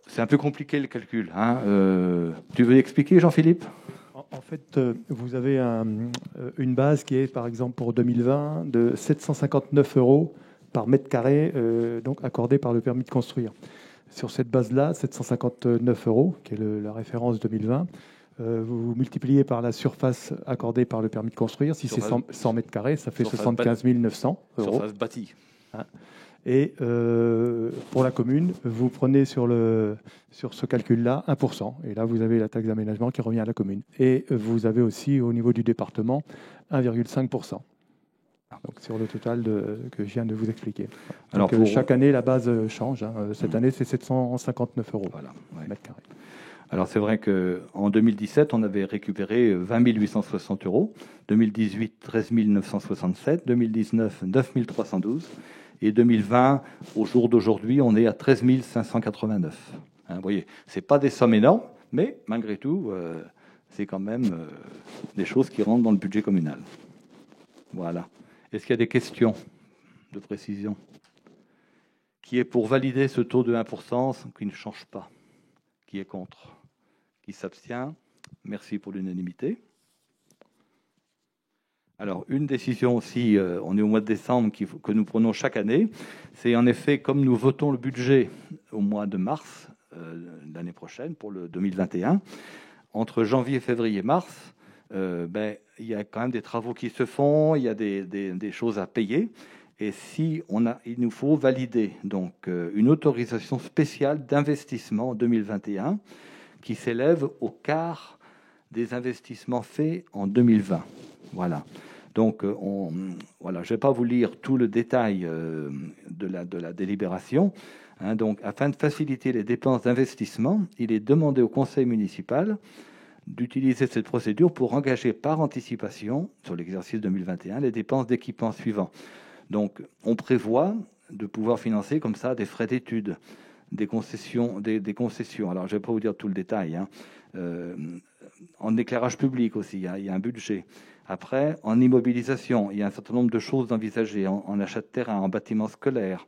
c'est un peu compliqué le calcul. Hein. Tu veux expliquer, Jean-Philippe ? En fait, vous avez une base qui est, par exemple, pour 2020, de 759 € par mètre carré, donc accordé par le permis de construire. Sur cette base-là, 759 €, qui est la référence 2020, vous multipliez par la surface accordée par le permis de construire. Si c'est 100 mètres carrés, ça fait 75 900 €. Surface bâtie. Hein. Et pour la commune, vous prenez sur ce calcul-là 1%. Et là, vous avez la taxe d'aménagement qui revient à la commune. Et vous avez aussi, au niveau du département, 1,5%. Donc, sur le total que je viens de vous expliquer. Alors, donc, chaque année, la base change. Hein. Cette année, c'est 759 € voilà, ouais. mètre carré. Alors, c'est vrai qu'en 2017, on avait récupéré 20 860 €. 2018, 13 967. 2019, 9 312. Et 2020, au jour d'aujourd'hui, on est à 13 589. Hein, vous voyez, ce n'est pas des sommes énormes, mais malgré tout, c'est quand même des choses qui rentrent dans le budget communal. Voilà. Est-ce qu'il y a des questions de précision ? Qui est pour valider ce taux de 1% qui ne change pas ? Qui est contre ? Qui s'abstient ? Merci pour l'unanimité. Alors, une décision aussi, on est au mois de décembre, que nous prenons chaque année, c'est en effet, comme nous votons le budget au mois de mars l'année prochaine, pour le 2021, entre janvier, février et mars, il y a quand même des travaux qui se font, il y a des choses à payer, et il nous faut valider donc, une autorisation spéciale d'investissement en 2021 qui s'élève au quart des investissements faits en 2020. Voilà. Donc, je ne vais pas vous lire tout le détail de la délibération. Hein. Donc, afin de faciliter les dépenses d'investissement, il est demandé au conseil municipal d'utiliser cette procédure pour engager par anticipation, sur l'exercice 2021, les dépenses d'équipement suivants. Donc, on prévoit de pouvoir financer comme ça des frais d'études, des concessions. Alors, je ne vais pas vous dire tout le détail. Hein. En éclairage public aussi, il y a un budget. Après, en immobilisation, il y a un certain nombre de choses envisagées, en achat de terrain, en bâtiment scolaire,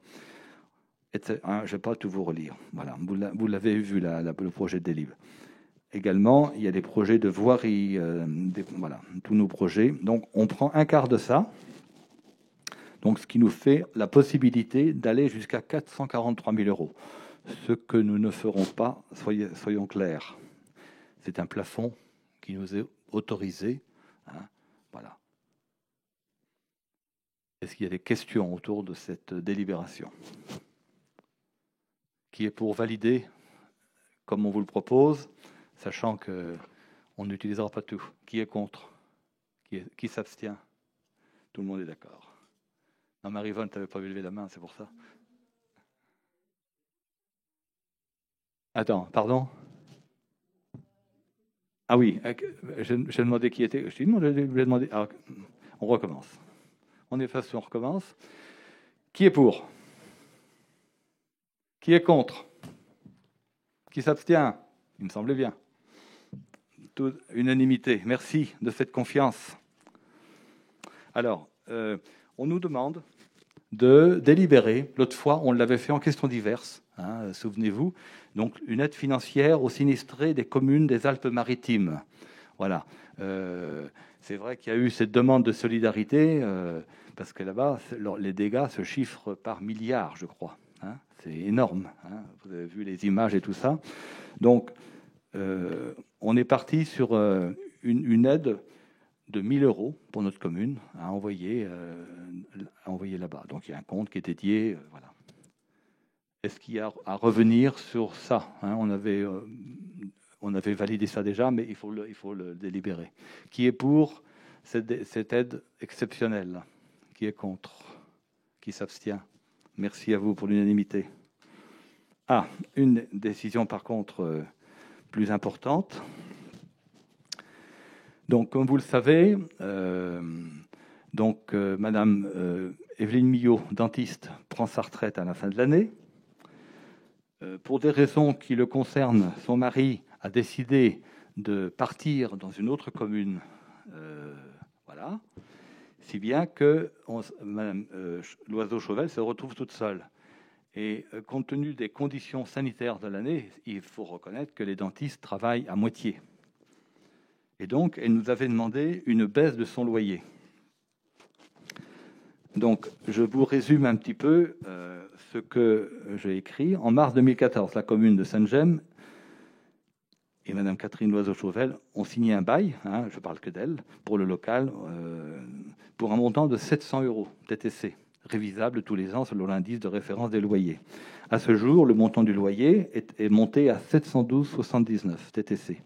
etc. Je ne vais pas tout vous relire. Voilà, vous l'avez vu, le projet de délib. Également, il y a des projets de voirie, voilà, tous nos projets. Donc, on prend un quart de ça, donc ce qui nous fait la possibilité d'aller jusqu'à 443 000 €. Ce que nous ne ferons pas, soyons clairs. C'est un plafond qui nous est autorisé. Hein, voilà. Est-ce qu'il y a des questions autour de cette délibération ? Qui est pour valider, comme on vous le propose, sachant qu'on n'utilisera pas tout. Qui est contre ? Qui s'abstient ? Tout le monde est d'accord. Non, Marie-Vonne, tu n'avais pas levé la main, c'est pour ça. Attends, pardon ? Ah oui, j'ai demandé qui était. Je lui ai demandé. Alors, on recommence. On efface, on recommence. Qui est pour ? Qui est contre ? Qui s'abstient ? Il me semblait bien. Toute unanimité. Merci de cette confiance. Alors, on nous demande de délibérer. L'autre fois, on l'avait fait en questions diverses. Hein, souvenez-vous. Donc, une aide financière aux sinistrés des communes des Alpes-Maritimes. Voilà. C'est vrai qu'il y a eu cette demande de solidarité, parce que là-bas, les dégâts se chiffrent par milliards, je crois. Hein. C'est énorme. Hein. Vous avez vu les images et tout ça. Donc, on est parti sur une aide de 1 000 € pour notre commune à envoyer là-bas. Donc, il y a un compte qui est dédié. Voilà. Est-ce qu'il y a à revenir sur ça, hein? On avait validé ça déjà, mais il faut le délibérer. Qui est pour cette aide exceptionnelle ? Qui est contre ? Qui s'abstient ? Merci à vous pour l'unanimité. Ah, une décision par contre plus importante. Donc, comme vous le savez, Madame Evelyne Millot, dentiste, prend sa retraite à la fin de l'année. Pour des raisons qui le concernent, son mari a décidé de partir dans une autre commune. Voilà. Si bien que Madame Loiseau-Chauvel se retrouve toute seule. Et compte tenu des conditions sanitaires de l'année, il faut reconnaître que les dentistes travaillent à moitié. Et donc, elle nous avait demandé une baisse de son loyer. Donc, je vous résume un petit peu ce que j'ai écrit. En mars 2014, la commune de Sainte-Gemme et Madame Catherine Loiseau-Chauvel ont signé un bail, je parle que d'elle, pour le local, pour un montant de 700 € TTC, révisable tous les ans selon l'indice de référence des loyers. À ce jour, le montant du loyer est monté à 712,79 TTC.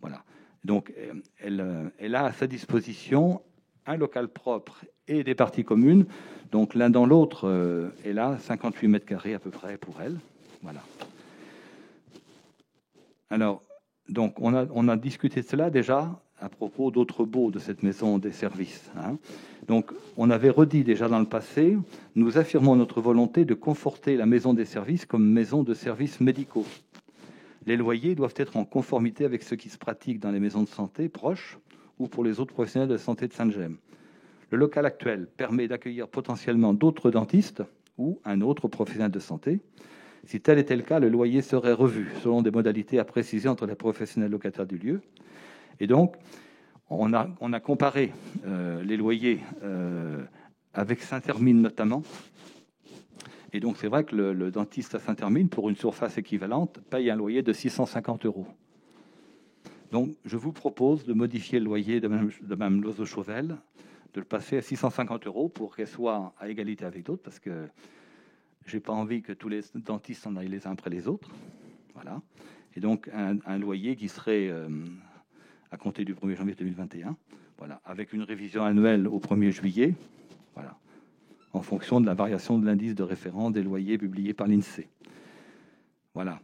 Voilà. Donc, elle a à sa disposition un local propre et des parties communes. Donc, l'un dans l'autre, elle a 58 mètres carrés à peu près pour elle. Voilà. Alors, donc, on a discuté de cela déjà à propos d'autres baux de cette maison des services. Donc, on avait redit déjà dans le passé, nous affirmons notre volonté de conforter la maison des services comme maison de services médicaux. Les loyers doivent être en conformité avec ce qui se pratique dans les maisons de santé proches ou pour les autres professionnels de santé de Sainte-Gemme. Le local actuel permet d'accueillir potentiellement d'autres dentistes ou un autre professionnel de santé. Si tel était le cas, le loyer serait revu selon des modalités à préciser entre les professionnels locataires du lieu. Et donc, on a comparé les loyers avec Saint-Hermine notamment. Et donc, c'est vrai que le dentiste à Saint-Hermine, pour une surface équivalente, paye un loyer de 650 €. Donc, je vous propose de modifier le loyer de Mme Loiseau-Chauvel, de le passer à 650 € pour qu'elle soit à égalité avec d'autres, parce que je n'ai pas envie que tous les dentistes en aillent les uns après les autres. Voilà. Et donc, un loyer qui serait à compter du 1er janvier 2021, voilà, avec une révision annuelle au 1er juillet, voilà, en fonction de la variation de l'indice de référence des loyers publiés par l'INSEE. Voilà.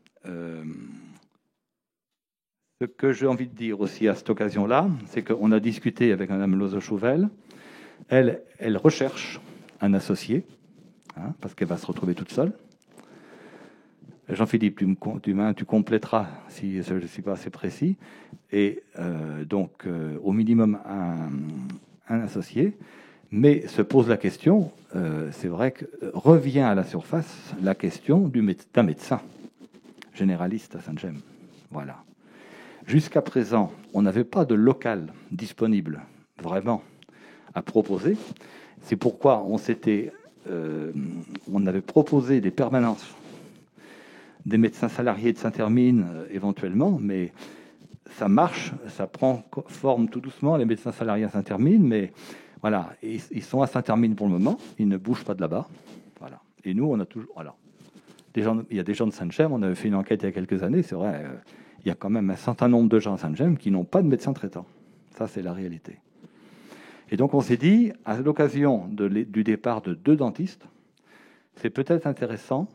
Ce que j'ai envie de dire aussi à cette occasion-là, c'est qu'on a discuté avec Mme Loiseau-Chauvel. Elle recherche un associé, parce qu'elle va se retrouver toute seule. Jean-Philippe, tu compléteras si je ne suis pas assez précis. Et donc, au minimum, un associé. Mais se pose la question, c'est vrai que revient à la surface la question d'un médecin généraliste à Sainte-Gemme. Voilà. Jusqu'à présent, on n'avait pas de local disponible, vraiment, à proposer. C'est pourquoi on avait proposé des permanences des médecins salariés de Saint-Hermine éventuellement, mais ça marche, ça prend forme tout doucement, les médecins salariés à Saint-Hermine, mais voilà, ils sont à Saint-Hermine pour le moment, ils ne bougent pas de là-bas. Voilà. Et nous, on a toujours... Voilà. Il y a des gens de Sainte-Gemme, on avait fait une enquête il y a quelques années, c'est vrai, il y a quand même un certain nombre de gens à Sainte-Gemme qui n'ont pas de médecin traitant. Ça, c'est la réalité. Et donc, on s'est dit, à l'occasion du départ de 2 dentistes, c'est peut-être intéressant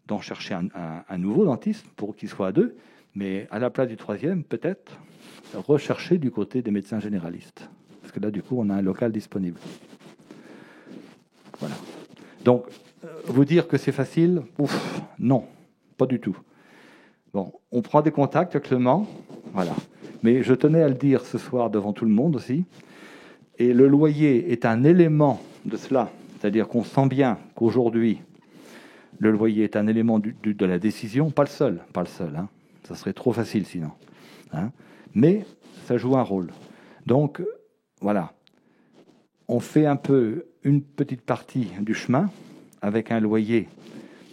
d'en chercher un nouveau dentiste pour qu'il soit à 2, mais à la place du 3e, peut-être rechercher du côté des médecins généralistes. Parce que là, du coup, on a un local disponible. Voilà. Donc, vous dire que c'est facile, non, pas du tout. Bon, on prend des contacts actuellement, voilà. Mais je tenais à le dire ce soir devant tout le monde aussi. Et le loyer est un élément de cela. C'est-à-dire qu'on sent bien qu'aujourd'hui, le loyer est un élément de la décision, pas le seul. Ça serait trop facile sinon. Mais ça joue un rôle. Donc, voilà. On fait un peu une petite partie du chemin avec un loyer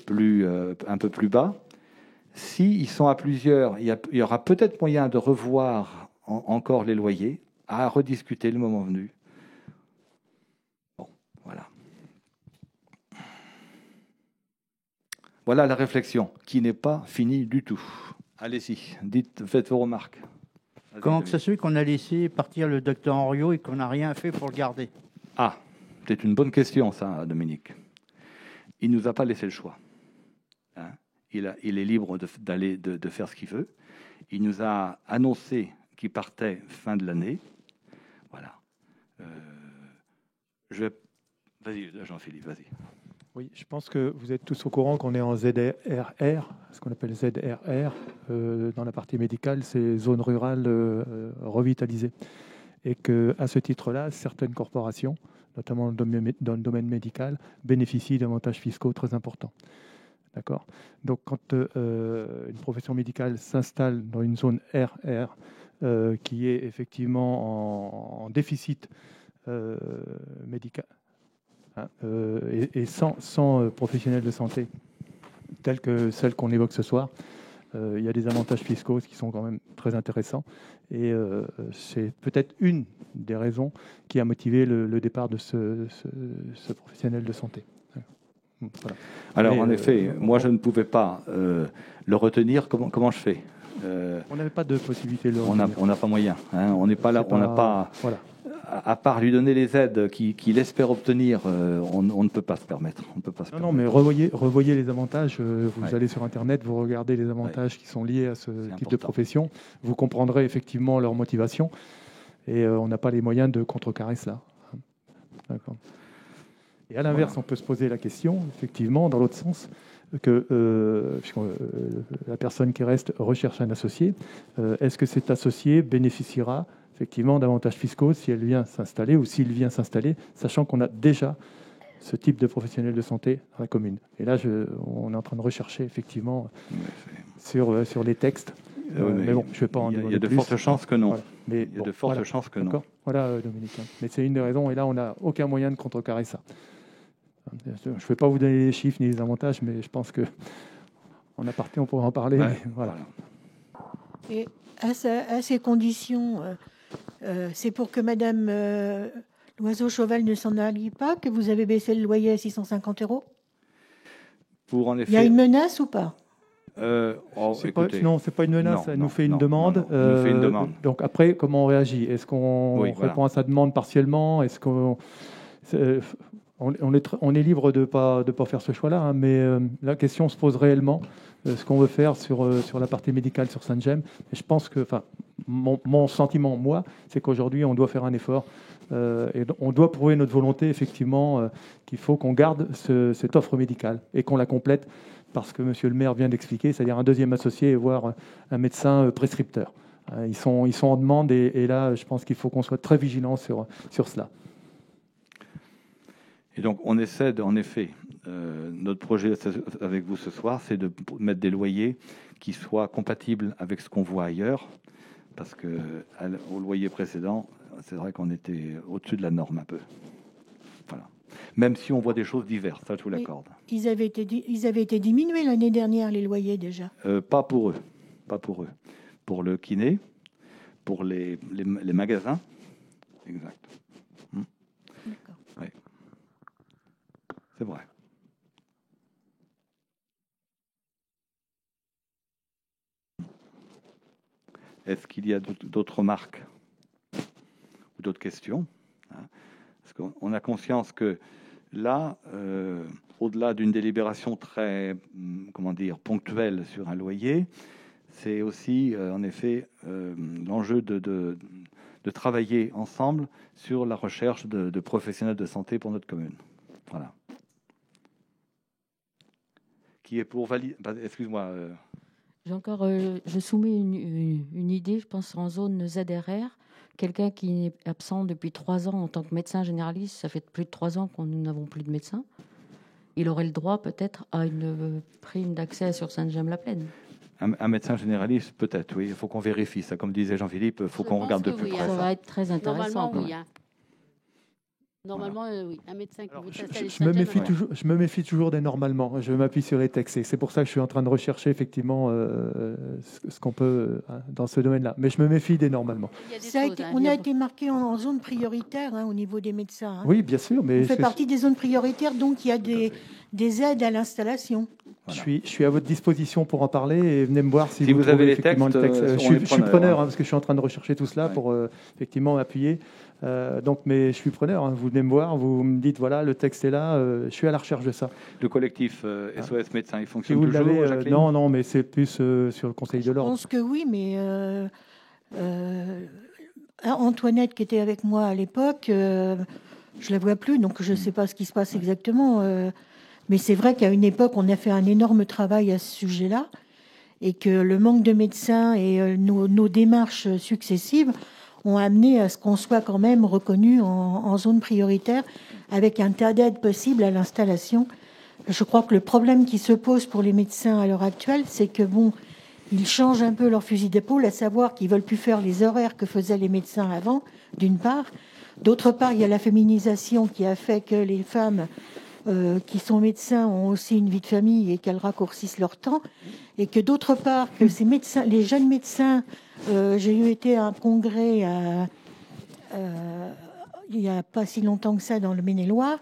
un peu plus bas. S'ils sont à plusieurs, il y aura peut-être moyen de revoir encore les loyers, à rediscuter le moment venu. Bon, voilà. Voilà la réflexion, qui n'est pas finie du tout. Allez-y, faites vos remarques. Comment que ça se fait qu'on a laissé partir le docteur Henriot et qu'on n'a rien fait pour le garder? Ah, c'est une bonne question, ça, Dominique. Il ne nous a pas laissé le choix. Il est libre de faire ce qu'il veut. Il nous a annoncé qui partaient fin de l'année. Voilà. Vas-y, Jean-Philippe, vas-y. Oui, je pense que vous êtes tous au courant qu'on est en ZRR, ce qu'on appelle ZRR. Dans la partie médicale, c'est zone rurale revitalisée. Et qu'à ce titre-là, certaines corporations, notamment dans le domaine médical, bénéficient d'avantages fiscaux très importants. D'accord ? Donc, quand une profession médicale s'installe dans une zone RR, qui est effectivement en déficit médical, et sans professionnels de santé tels que celles qu'on évoque ce soir, il y a des avantages fiscaux qui sont quand même très intéressants. Et c'est peut-être une des raisons qui a motivé le départ de ce professionnel de santé. Voilà. Alors, en effet, moi, je ne pouvais pas le retenir. Comment je fais On n'avait pas de possibilité de le retenir. On n'a pas moyen. Hein, on n'est pas là. On n'a pas. Voilà. À part lui donner les aides qu'il espère obtenir, on ne peut pas se permettre. On peut pas se permettre. Non, mais revoyez les avantages. Vous allez sur Internet, vous regardez les avantages qui sont liés à ce type de profession. Vous comprendrez effectivement leur motivation. Et on n'a pas les moyens de contrecarrer cela. D'accord. Et à l'inverse, on peut se poser la question, effectivement, dans l'autre sens, que la personne qui reste recherche un associé. Est-ce que cet associé bénéficiera effectivement d'avantages fiscaux si elle vient s'installer ou s'il vient s'installer, sachant qu'on a déjà ce type de professionnel de santé dans la commune. Et là, on est en train de rechercher effectivement sur les textes. Mais bon, je ne vais pas en dire plus. Il y a de fortes chances que non. Voilà. Mais il y a de fortes chances que non. Voilà, Dominique. Mais c'est une des raisons. Et là, on n'a aucun moyen de contrecarrer ça. Je ne vais pas vous donner les chiffres ni les avantages, mais je pense qu'en aparté, on pourrait en parler. Ouais, mais voilà. Et à ces conditions, c'est pour que Madame Loiseau-Chauvel ne s'en allie pas que vous avez baissé le loyer à 650 €. En effet, il y a une menace ou pas? Non, c'est pas une menace. Elle nous fait une demande. Elle nous fait une demande. Donc après, comment on réagit? Est-ce qu'on répond à sa demande partiellement? Est-ce qu'on on est libre de pas faire ce choix-là, hein, mais la question se pose réellement. Ce qu'on veut faire sur la partie médicale sur Saint-Gemme. Et je pense que, mon sentiment, moi, c'est qu'aujourd'hui, on doit faire un effort. Et on doit prouver notre volonté, effectivement, qu'il faut qu'on garde cette offre médicale et qu'on la complète, parce que monsieur le maire vient d'expliquer, c'est-à-dire un deuxième associé, voire un médecin prescripteur. Ils sont en demande, et là, je pense qu'il faut qu'on soit très vigilant sur cela. Et donc, on essaie, en effet, notre projet avec vous ce soir, c'est de mettre des loyers qui soient compatibles avec ce qu'on voit ailleurs, parce qu'au loyer précédent, c'est vrai qu'on était au-dessus de la norme un peu. Voilà. Même si on voit des choses diverses, ça je vous l'accorde. Ils avaient été diminués l'année dernière, les loyers déjà. Pas pour eux. Pour le kiné, pour les magasins. Exact. D'accord. Oui. C'est vrai. Est-ce qu'il y a d'autres remarques ou d'autres questions? Parce qu'on a conscience que là, au-delà d'une délibération très, ponctuelle sur un loyer, c'est aussi, en effet, l'enjeu de travailler ensemble sur la recherche de professionnels de santé pour notre commune. Voilà. Qui est pour valider... Excuse-moi. Je soumets une idée, je pense en zone ZRR. Quelqu'un qui est absent depuis 3 ans en tant que médecin généraliste, ça fait plus de 3 ans que nous n'avons plus de médecin. Il aurait le droit peut-être à une prime d'accès sur Saint-Gemme-la-Plaine. Un médecin généraliste, peut-être, oui. Il faut qu'on vérifie ça. Comme disait Jean-Philippe, il faut qu'on regarde de plus près. Ça va être très intéressant. Normalement, oui. Normalement, oui. Un médecin qui veut s'installer je me méfie toujours des normalement. Je m'appuie sur les textes. Et c'est pour ça que je suis en train de rechercher effectivement ce qu'on peut dans ce domaine-là. Mais je me méfie des normalement. On a été marqué en zone prioritaire au niveau des médecins. Oui, bien sûr. Mais on fait partie des zones prioritaires, donc il y a des aides à l'installation. Voilà. Je suis à votre disposition pour en parler, et venez me voir si vous avez les textes. Je suis preneur parce que je suis en train de rechercher tout cela pour effectivement m'appuyer. Mais je suis preneur. Vous venez me voir, vous me dites voilà, le texte est là. Je suis à la recherche de ça. Le collectif SOS Médecins, il fonctionne toujours, Jacqueline ? Non, mais c'est plus sur le Conseil de l'ordre. Je pense que oui, mais Antoinette, qui était avec moi à l'époque, je la vois plus, donc je ne sais pas ce qui se passe exactement. Mais c'est vrai qu'à une époque, on a fait un énorme travail à ce sujet-là, et que le manque de médecins et nos démarches successives ont amené à ce qu'on soit quand même reconnu en zone prioritaire, avec un tas d'aides possibles à l'installation. Je crois que le problème qui se pose pour les médecins à l'heure actuelle, c'est que ils changent un peu leur fusil d'épaule, à savoir qu'ils veulent plus faire les horaires que faisaient les médecins avant, d'une part. D'autre part, il y a la féminisation qui a fait que les femmes qui sont médecins ont aussi une vie de famille et qu'elles raccourcissent leur temps. Et que d'autre part, que ces médecins, les jeunes médecins, j'ai été à un congrès il n'y a pas si longtemps que ça dans le Maine-et-Loire.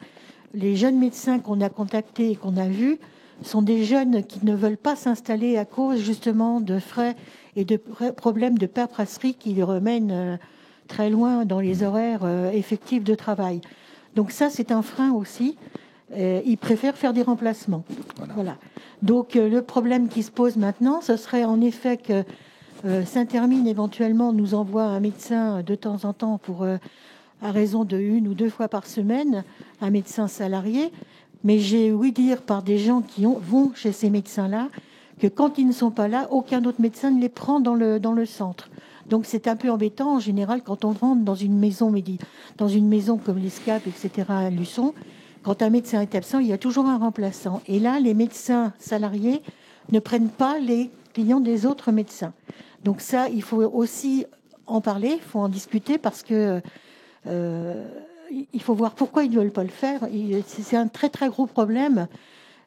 Les jeunes médecins qu'on a contactés et qu'on a vus sont des jeunes qui ne veulent pas s'installer à cause justement de frais et de problèmes de paperasserie qui les remènent très loin dans les horaires effectifs de travail. Donc ça, c'est un frein aussi. Ils préfèrent faire des remplacements. Voilà. Donc le problème qui se pose maintenant, ce serait en effet que Saint-Hermine éventuellement nous envoie un médecin de temps en temps pour, à raison de 1 ou 2 fois par semaine, un médecin salarié. Mais j'ai ouï dire par des gens qui vont chez ces médecins-là que quand ils ne sont pas là, aucun autre médecin ne les prend dans le centre. Donc c'est un peu embêtant en général quand on rentre dans une maison comme l'ESCAP, etc. à Luçon. Quand un médecin est absent, il y a toujours un remplaçant. Et là, les médecins salariés ne prennent pas les clients des autres médecins. Donc ça, il faut aussi en parler, il faut en discuter parce que il faut voir pourquoi ils ne veulent pas le faire. C'est un très très gros problème.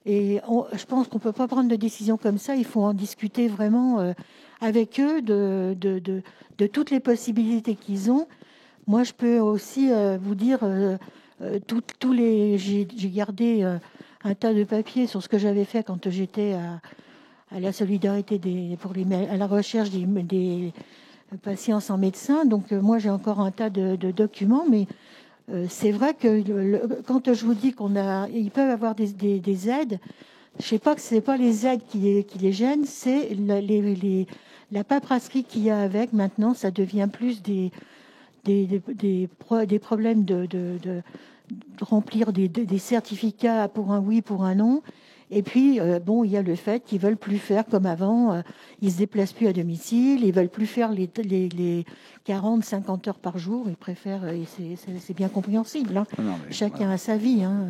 Et je pense qu'on ne peut pas prendre de décision comme ça. Il faut en discuter vraiment avec eux de toutes les possibilités qu'ils ont. Moi, je peux aussi vous dire... j'ai gardé un tas de papiers sur ce que j'avais fait quand j'étais à la solidarité à la recherche des patients sans médecin. Donc moi j'ai encore un tas de documents, mais c'est vrai que quand je vous dis ils peuvent avoir des aides, je sais pas que c'est pas les aides qui les gênent, c'est la paperasserie qu'il y a avec. Maintenant, ça devient plus des problèmes de remplir des certificats pour un oui, pour un non. Et puis, il y a le fait qu'ils veulent plus faire comme avant. Ils se déplacent plus à domicile. Ils veulent plus faire les 40, 50 heures par jour. Ils préfèrent, et c'est bien compréhensible. Hein. Non, chacun a sa vie. Hein.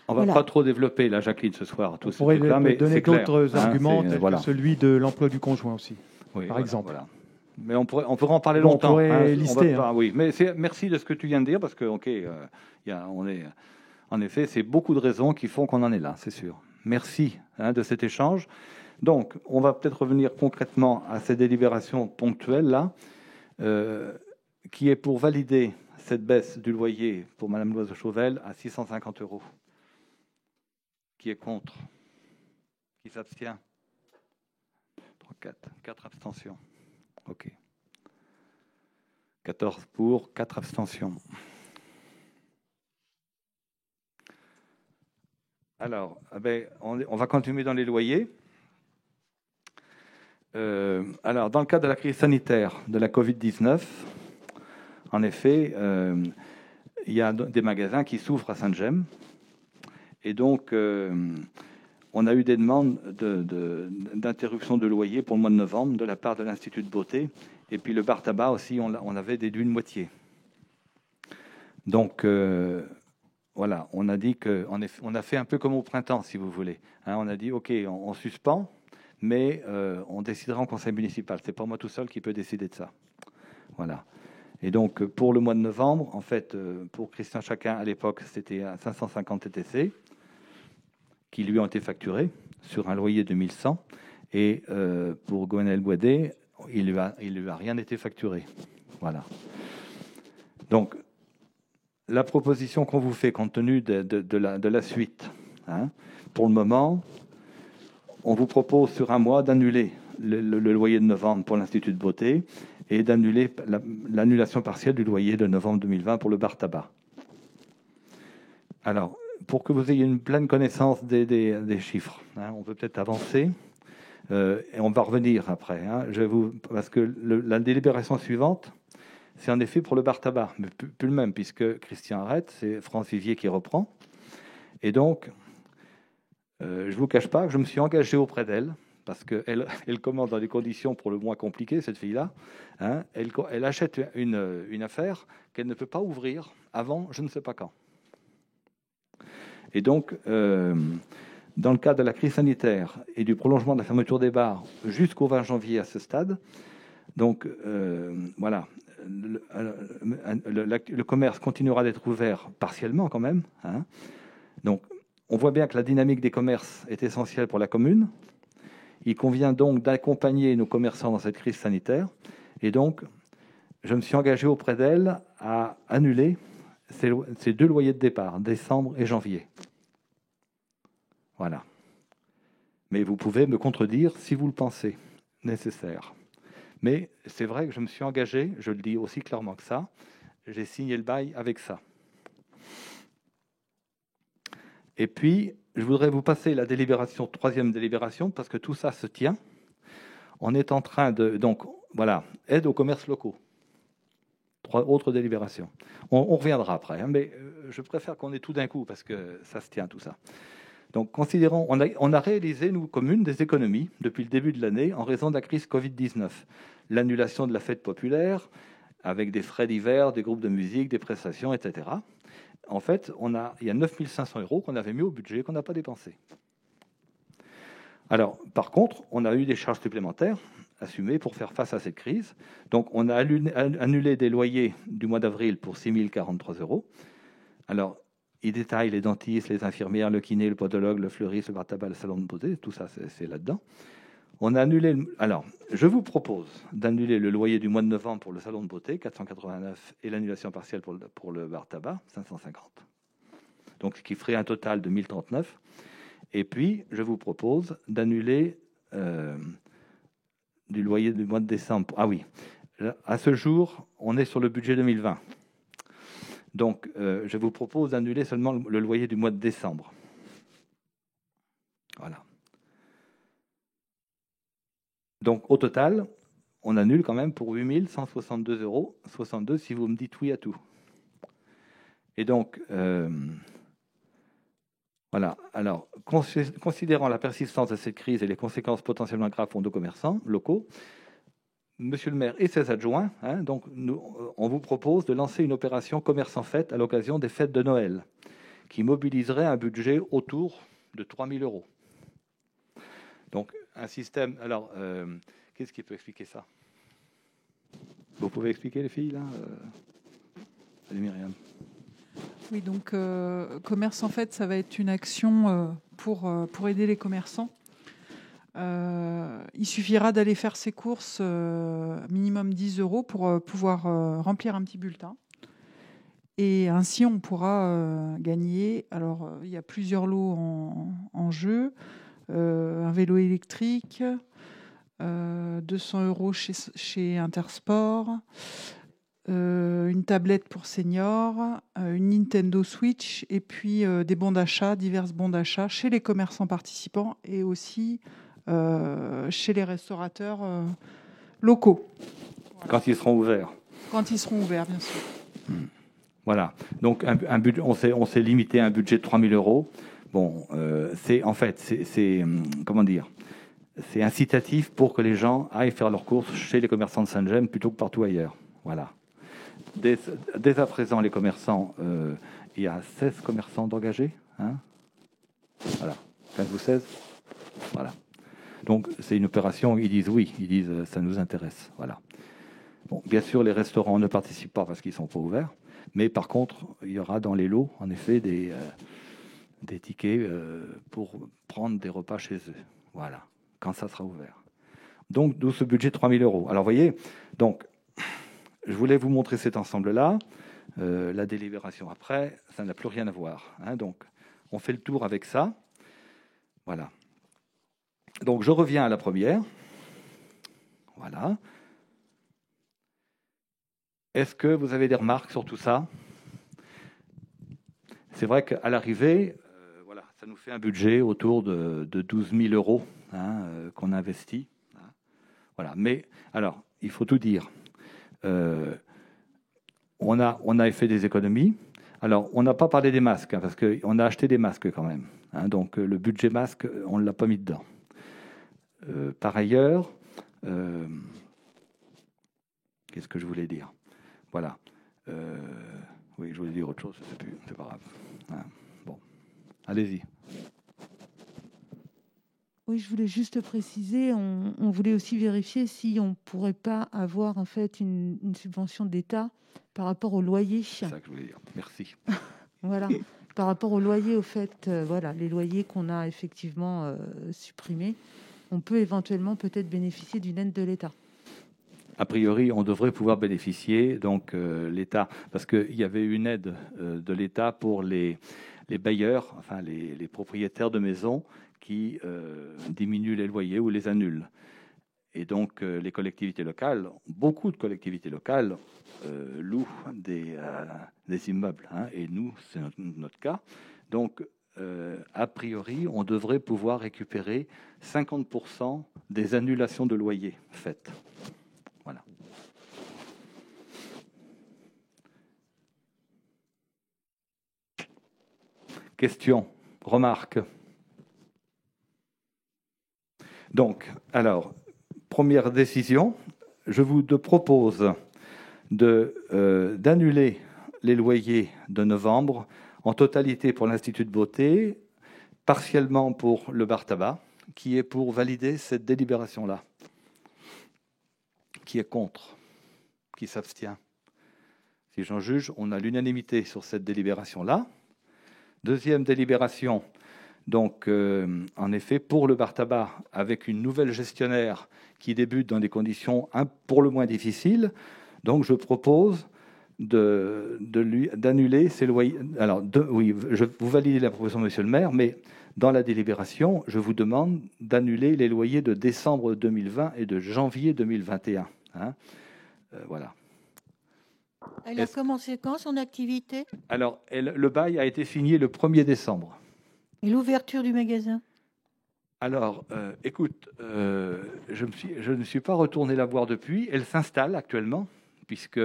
On va pas trop développer, là, Jacqueline, ce soir. On pourrait donner d'autres arguments, tels que celui de l'emploi du conjoint aussi, par exemple. Voilà. Mais on pourrait en parler longtemps. On pourrait lister. Oui, mais merci de ce que tu viens de dire, parce que, en effet, c'est beaucoup de raisons qui font qu'on en est là, c'est sûr. Merci de cet échange. Donc, on va peut-être revenir concrètement à ces délibérations ponctuelles-là, qui est pour valider cette baisse du loyer pour Mme Loiseau-Chauvel à 650 €. Qui est contre? Qui s'abstient? 4 abstentions. OK. 14 pour, 4 abstentions. Alors, on va continuer dans les loyers. Alors, dans le cadre de la crise sanitaire de la Covid-19, en effet, il y a des magasins qui s'ouvrent à Saint-Gemme. Et donc, on a eu des demandes d'interruption de loyer pour le mois de novembre de la part de l'Institut de beauté. Et puis le bar tabac aussi, on avait déduit une moitié. Donc, voilà, on a dit on a fait un peu comme au printemps, si vous voulez. On a dit, OK, on suspend, mais on décidera en conseil municipal. C'est pas moi tout seul qui peut décider de ça. Voilà. Et donc, pour le mois de novembre, en fait, pour Christian Chacun, à l'époque, c'était à 550 TTC qui lui ont été facturés sur un loyer de 1100. Et pour Gwenaël Boisdet, il lui a rien été facturé. Voilà. Donc, la proposition qu'on vous fait, compte tenu de la suite, pour le moment, on vous propose sur un mois d'annuler le loyer de novembre pour l'Institut de beauté et d'annuler l'annulation partielle du loyer de novembre 2020 pour le bar tabac. Alors, pour que vous ayez une pleine connaissance des chiffres, on peut peut-être avancer. Et on va revenir après. Parce que la délibération suivante, c'est en effet pour le bar tabac, mais plus le même, puisque Christian arrête, c'est France Vivier qui reprend. Et donc, je ne vous cache pas que je me suis engagé auprès d'elle, parce qu'elle commande dans des conditions pour le moins compliquées, cette fille-là. Elle achète une affaire qu'elle ne peut pas ouvrir avant je ne sais pas quand. Et donc, dans le cadre de la crise sanitaire et du prolongement de la fermeture des bars jusqu'au 20 janvier à ce stade, donc voilà, le commerce continuera d'être ouvert partiellement quand même. Donc, on voit bien que la dynamique des commerces est essentielle pour la commune. Il convient donc d'accompagner nos commerçants dans cette crise sanitaire. Et donc, je me suis engagé auprès d'elle à annuler ces 2 loyers de départ, décembre et janvier. Voilà. Mais vous pouvez me contredire si vous le pensez nécessaire. Mais c'est vrai que je me suis engagé, je le dis aussi clairement que ça, j'ai signé le bail avec ça. Et puis, je voudrais vous passer la délibération, 3e délibération, parce que tout ça se tient. On est en train de... Donc, voilà, aide aux commerces locaux. 3 autres délibérations. On reviendra après, mais je préfère qu'on ait tout d'un coup, parce que ça se tient, tout ça. Donc, considérons, on a réalisé, nous, communes, des économies depuis le début de l'année en raison de la crise Covid-19. L'annulation de la fête populaire, avec des frais divers, des groupes de musique, des prestations, etc. En fait, il y a 9 500 € qu'on avait mis au budget, qu'on n'a pas dépensé. Alors, par contre, on a eu des charges supplémentaires assumées pour faire face à cette crise. Donc, on a annulé des loyers du mois d'avril pour 6 043 €. Alors, il détaille les dentistes, les infirmières, le kiné, le podologue, le fleuriste, le bar tabac, le salon de beauté, tout ça, c'est là-dedans. On a annulé... Alors, je vous propose d'annuler le loyer du mois de novembre pour le salon de beauté, 489, et l'annulation partielle pour le bar tabac, 550. Donc, ce qui ferait un total de 1039. Et puis, je vous propose d'annuler du loyer du mois de décembre. Ah oui, à ce jour, on est sur le budget 2020. Donc, je vous propose d'annuler seulement le loyer du mois de décembre. Voilà. Donc, au total, on annule quand même pour 8 162 € si vous me dites oui à tout. Et donc, voilà. Alors, considérant la persistance de cette crise et les conséquences potentiellement graves pour nos commerçants locaux, Monsieur le maire et ses adjoints, donc on vous propose de lancer une opération commerce en fête à l'occasion des fêtes de Noël, qui mobiliserait un budget autour de 3 000 €. Donc, un système... Alors, qu'est-ce qui peut expliquer ça? Vous pouvez expliquer, les filles, là Allez, Myriam. Oui, donc, commerce en fait, ça va être une action pour aider les commerçants. Il suffira d'aller faire ses courses minimum 10 € pour pouvoir remplir un petit bulletin. Et ainsi, on pourra gagner. Alors, il y a plusieurs lots en jeu. Un vélo électrique, 200 € chez Intersport, une tablette pour seniors, une Nintendo Switch et puis des bons d'achat, divers bons d'achat chez les commerçants participants et aussi chez les restaurateurs locaux. Voilà. Quand ils seront ouverts. Quand ils seront ouverts, bien sûr. Voilà. Donc, un budget, on s'est limité à un budget de 3 000 €. Bon, c'est comment dire, c'est incitatif pour que les gens aillent faire leurs courses chez les commerçants de Saint-Gemme plutôt que partout ailleurs. Voilà. Dès à présent, les commerçants, il y a 16 commerçants d'engagés. Voilà. 15 ou 16. Voilà. Donc, c'est une opération, ils disent oui, ils disent ça nous intéresse. Voilà. Bon, bien sûr, les restaurants ne participent pas parce qu'ils ne sont pas ouverts. Mais par contre, il y aura dans les lots, en effet, des tickets pour prendre des repas chez eux. Voilà, quand ça sera ouvert. Donc, d'où ce budget de 3 000 €. Alors, vous voyez, donc, je voulais vous montrer cet ensemble-là. La délibération après, ça n'a plus rien à voir. Donc, on fait le tour avec ça. Voilà. Donc, je reviens à la première. Voilà. Est-ce que vous avez des remarques sur tout ça? C'est vrai qu'à l'arrivée, voilà, ça nous fait un budget autour de 12 000 € qu'on investit. Voilà. Mais alors, il faut tout dire. On a fait des économies. Alors, on n'a pas parlé des masques, parce qu'on a acheté des masques quand même. Donc, le budget masque, on ne l'a pas mis dedans. Par ailleurs, qu'est-ce que je voulais dire? Voilà. Oui, je voulais dire autre chose, je ne sais plus, c'est pas grave. Bon, allez-y. Oui, je voulais juste préciser, on voulait aussi vérifier si on ne pourrait pas avoir en fait une subvention d'État par rapport au loyer. C'est ça que je voulais dire. Merci. Voilà, par rapport au loyer, au fait, voilà, les loyers qu'on a effectivement supprimés, on peut éventuellement peut-être bénéficier d'une aide de l'État. A priori, on devrait pouvoir bénéficier, donc l'État, parce qu'il y avait une aide de l'État pour les bailleurs, enfin les propriétaires de maisons qui diminuent les loyers ou les annulent. Et donc les collectivités locales, beaucoup de collectivités locales louent des immeubles, et nous, c'est notre cas. Donc, a priori, on devrait pouvoir récupérer 50% des annulations de loyers faites. Voilà. Question, remarque. Donc, alors, première décision, je vous propose d'annuler les loyers de novembre en totalité pour l'Institut de beauté, partiellement pour le bar tabac, qui est pour valider cette délibération-là. Qui est contre? Qui s'abstient? Si j'en juge, on a l'unanimité sur cette délibération-là. Deuxième délibération, donc en effet, pour le bar tabac, avec une nouvelle gestionnaire qui débute dans des conditions pour le moins difficiles. Donc je propose d'annuler ces loyers. Alors, oui, vous validez la proposition de monsieur le maire, mais dans la délibération, je vous demande d'annuler les loyers de décembre 2020 et de janvier 2021. Voilà. Elle a commencé quand son activité? Alors, le bail a été signé le 1er décembre. Et l'ouverture du magasin? Alors, écoute, je ne suis pas retourné la voir depuis. Elle s'installe actuellement, puisque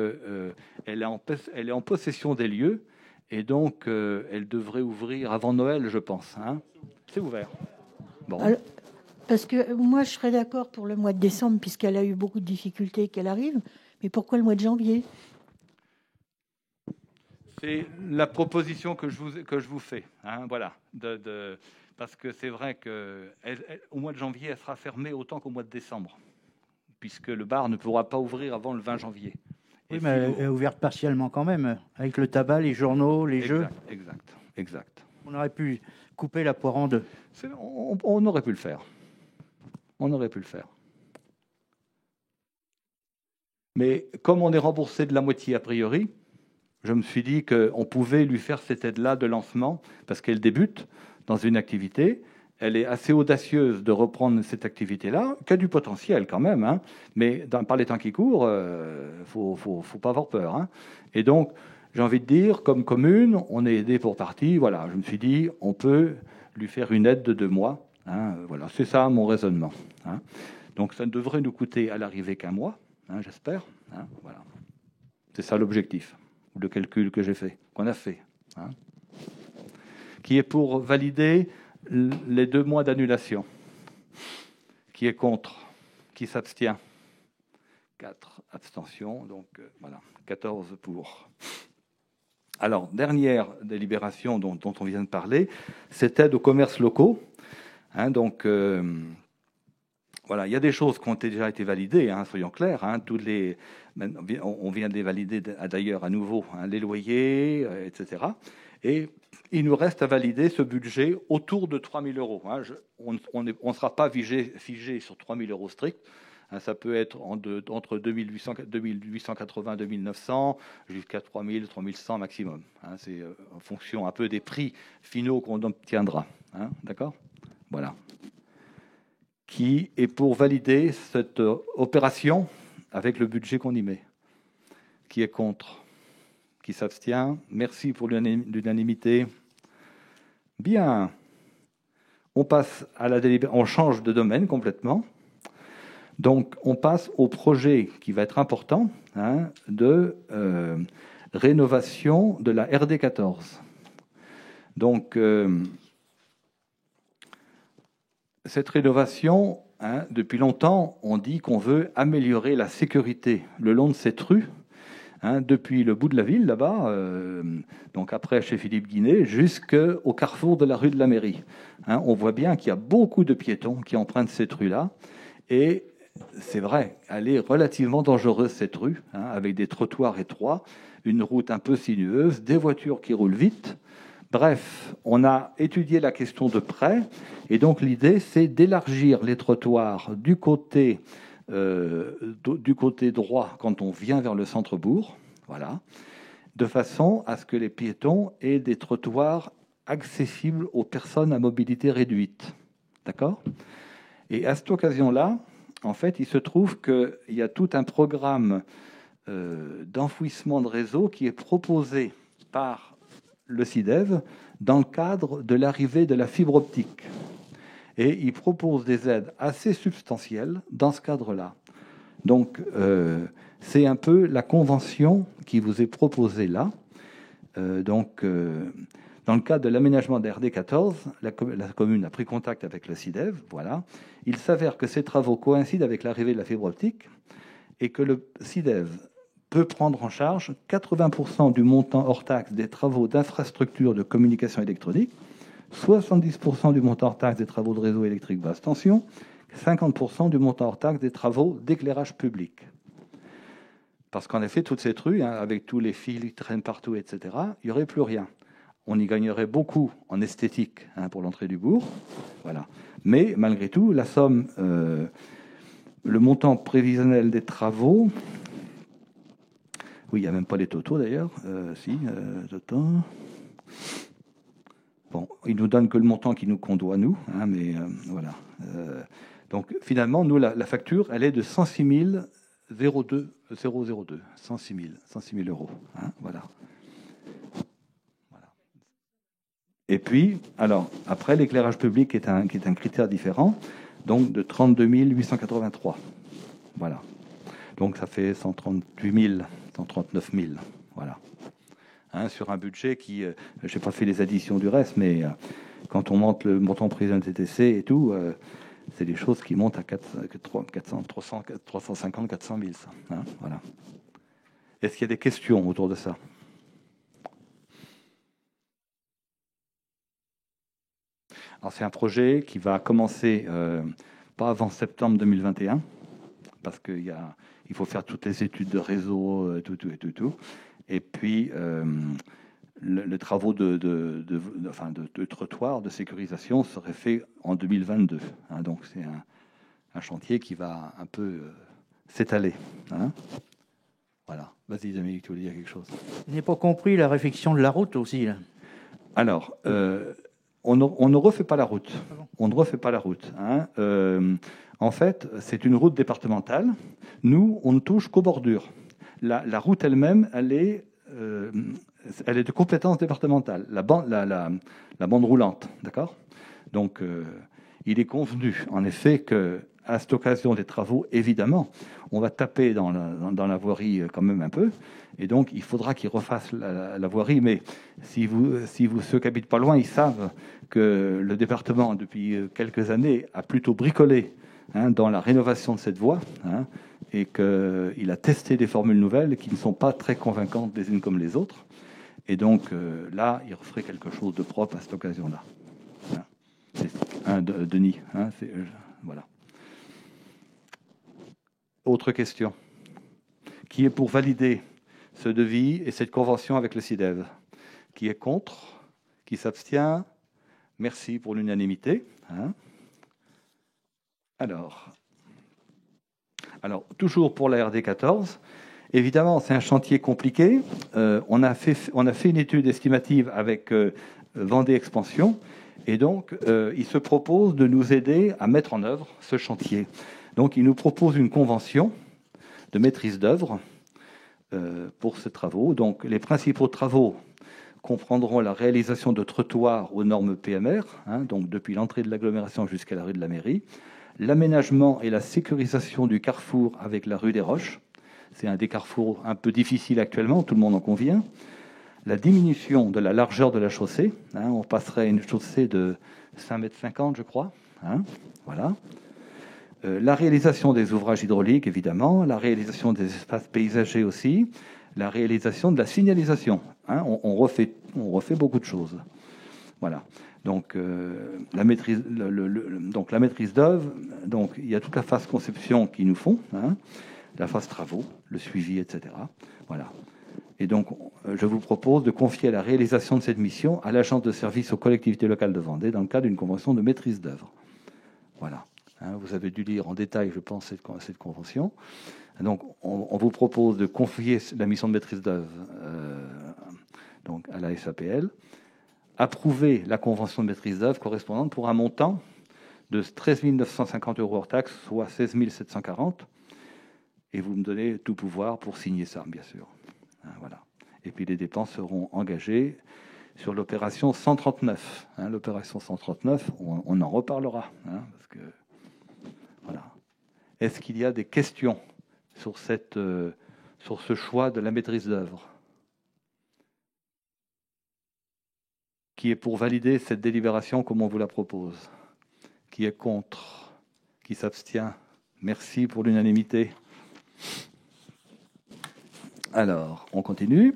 elle est en possession des lieux, et donc elle devrait ouvrir avant Noël, je pense. C'est ouvert. Bon. Alors, parce que moi, je serais d'accord pour le mois de décembre, puisqu'elle a eu beaucoup de difficultés qu'elle arrive. Mais pourquoi le mois de janvier? C'est la proposition que je vous fais. Voilà. Parce que c'est vrai qu'au mois de janvier, elle sera fermée autant qu'au mois de décembre, puisque le bar ne pourra pas ouvrir avant le 20 janvier. Oui, mais elle est ouverte partiellement quand même, avec le tabac, les journaux, les jeux. Exact. On aurait pu couper la poire en deux. On aurait pu le faire. Mais comme on est remboursé de la moitié a priori, je me suis dit qu'on pouvait lui faire cette aide-là de lancement, parce qu'elle débute dans une activité. Elle est assez audacieuse de reprendre cette activité-là, qui a du potentiel quand même, mais par les temps qui courent, faut pas avoir peur. Et donc, j'ai envie de dire, comme commune, on est aidé pour partie. Voilà, je me suis dit, on peut lui faire une aide de 2 mois. Voilà, c'est ça mon raisonnement. Donc, ça ne devrait nous coûter à l'arrivée qu'1 mois, j'espère. Voilà, c'est ça l'objectif, ou le calcul que j'ai fait, qu'on a fait, qui est pour valider les 2 mois d'annulation. Qui est contre? Qui s'abstient? 4 abstentions, donc voilà, 14 pour. Alors, dernière délibération dont on vient de parler, c'est aide aux commerces locaux. Donc, voilà, il y a des choses qui ont déjà été validées, soyons clairs. On vient de les valider d'ailleurs à nouveau, les loyers, etc. Et il nous reste à valider ce budget autour de 3 000 euros. On ne sera pas figé sur 3 000 euros stricts. Ça peut être entre 2880 2900 jusqu'à 3000, 3100 maximum. C'est en fonction un peu des prix finaux qu'on obtiendra. D'accord? Voilà. Qui est pour valider cette opération avec le budget qu'on y met? Qui est contre? Qui s'abstient? Merci pour l'unanimité. Bien. on passe à la on change de domaine complètement. Donc, on passe au projet qui va être important, de rénovation de la RD 14. Donc, cette rénovation, depuis longtemps, on dit qu'on veut améliorer la sécurité le long de cette rue, depuis le bout de la ville, là-bas, donc après chez Philippe Guinet, jusqu'au carrefour de la rue de la Mairie. On voit bien qu'il y a beaucoup de piétons qui empruntent cette rue-là, et c'est vrai, elle est relativement dangereuse, cette rue, avec des trottoirs étroits, une route un peu sinueuse, des voitures qui roulent vite. Bref, on a étudié la question de près, et donc l'idée, c'est d'élargir les trottoirs du côté droit quand on vient vers le centre-bourg, voilà, de façon à ce que les piétons aient des trottoirs accessibles aux personnes à mobilité réduite. D'accord ? Et à cette occasion-là, en fait, il se trouve qu'il y a tout un programme d'enfouissement de réseau qui est proposé par le SIDEV dans le cadre de l'arrivée de la fibre optique. Et il propose des aides assez substantielles dans ce cadre-là. Donc, c'est un peu la convention qui vous est proposée là. Dans le cadre de l'aménagement de RD 14, la commune a pris contact avec le SIDEV. Voilà. Il s'avère que ces travaux coïncident avec l'arrivée de la fibre optique et que le SIDEV peut prendre en charge 80% du montant hors taxe des travaux d'infrastructure de communication électronique, 70% du montant hors taxe des travaux de réseau électrique basse tension, 50% du montant hors taxe des travaux d'éclairage public. Parce qu'en effet, toute cette rue, avec tous les fils qui traînent partout, etc., il n'y aurait plus rien. On y gagnerait beaucoup en esthétique pour l'entrée du bourg. Voilà. Mais malgré tout, la somme, le montant prévisionnel des travaux, oui, il n'y a même pas les totaux d'ailleurs, bon, il nous donne que le montant qu'on doit nous, mais voilà. Donc finalement, nous, la facture, elle est de 106 002, 106 000 euros. Voilà. Et puis, alors, après, l'éclairage public est un critère différent, donc de 32 883. Voilà. Donc, ça fait 138 000, 139 000. Voilà. Sur un budget qui... je n'ai pas fait les additions du reste, mais quand on monte le montant prévisionnel TTC et tout, c'est des choses qui montent à 350, 400 000. Ça, voilà. Est-ce qu'il y a des questions autour de ça ? Alors, c'est un projet qui va commencer pas avant septembre 2021, parce qu'il faut faire toutes les études de réseau, tout. Et puis, les travaux de trottoir, de sécurisation seraient faits en 2022. Donc, c'est un chantier qui va un peu s'étaler. Voilà. Vas-y, Dominique, tu voulais dire quelque chose ? Je n'ai pas compris la réfection de la route aussi, là. Alors... On ne refait pas la route. On ne refait pas la route. En fait, c'est une route départementale. Nous, on ne touche qu'aux bordures. La route elle-même, elle est de compétence départementale. La bande roulante, d'accord ? Donc, il est convenu, en effet, qu'à cette occasion des travaux, évidemment, on va taper dans la voirie quand même un peu. Et donc, il faudra qu'ils refassent la voirie. Mais ceux qui habitent pas loin, ils savent que le département, depuis quelques années, a plutôt bricolé dans la rénovation de cette voie et qu'il a testé des formules nouvelles qui ne sont pas très convaincantes les unes comme les autres. Et donc, là, il referait quelque chose de propre à cette occasion-là. Denis, voilà. Autre question. Qui est pour valider ce devis et cette convention avec le SIDEV? Qui est contre? Qui s'abstient? Merci pour l'unanimité. Alors, toujours pour la RD 14, évidemment, c'est un chantier compliqué. On a fait une étude estimative avec Vendée Expansion, et donc il se propose de nous aider à mettre en œuvre ce chantier. Donc, il nous propose une convention de maîtrise d'œuvre pour ces travaux. Donc, les principaux travaux comprendront la réalisation de trottoirs aux normes PMR, donc depuis l'entrée de l'agglomération jusqu'à la rue de la Mairie, l'aménagement et la sécurisation du carrefour avec la rue des Roches. C'est un des carrefours un peu difficile actuellement, tout le monde en convient. La diminution de la largeur de la chaussée, on passerait à une chaussée de 5,50 m, je crois. Voilà. La réalisation des ouvrages hydrauliques, évidemment, la réalisation des espaces paysagers aussi, la réalisation de la signalisation. On refait beaucoup de choses. Voilà. Donc, la maîtrise d'œuvre, donc il y a toute la phase conception qui nous font, la phase travaux, le suivi, etc. Voilà. Et donc, je vous propose de confier la réalisation de cette mission à l'agence de service aux collectivités locales de Vendée dans le cadre d'une convention de maîtrise d'œuvre. Voilà. Vous avez dû lire en détail, je pense, cette convention. Donc, on vous propose de confier la mission de maîtrise d'œuvre donc à la SAPL, approuver la convention de maîtrise d'œuvre correspondante pour un montant de 13 950 € hors taxe, soit 16 740. Et vous me donnez tout pouvoir pour signer ça, bien sûr. Voilà. Et puis les dépenses seront engagées sur l'opération 139. L'opération 139, on en reparlera. Parce que, voilà. Est-ce qu'il y a des questions sur ce choix de la maîtrise d'œuvre? Qui est pour valider cette délibération comme on vous la propose? Qui est contre? Qui s'abstient? Merci pour l'unanimité. Alors, on continue.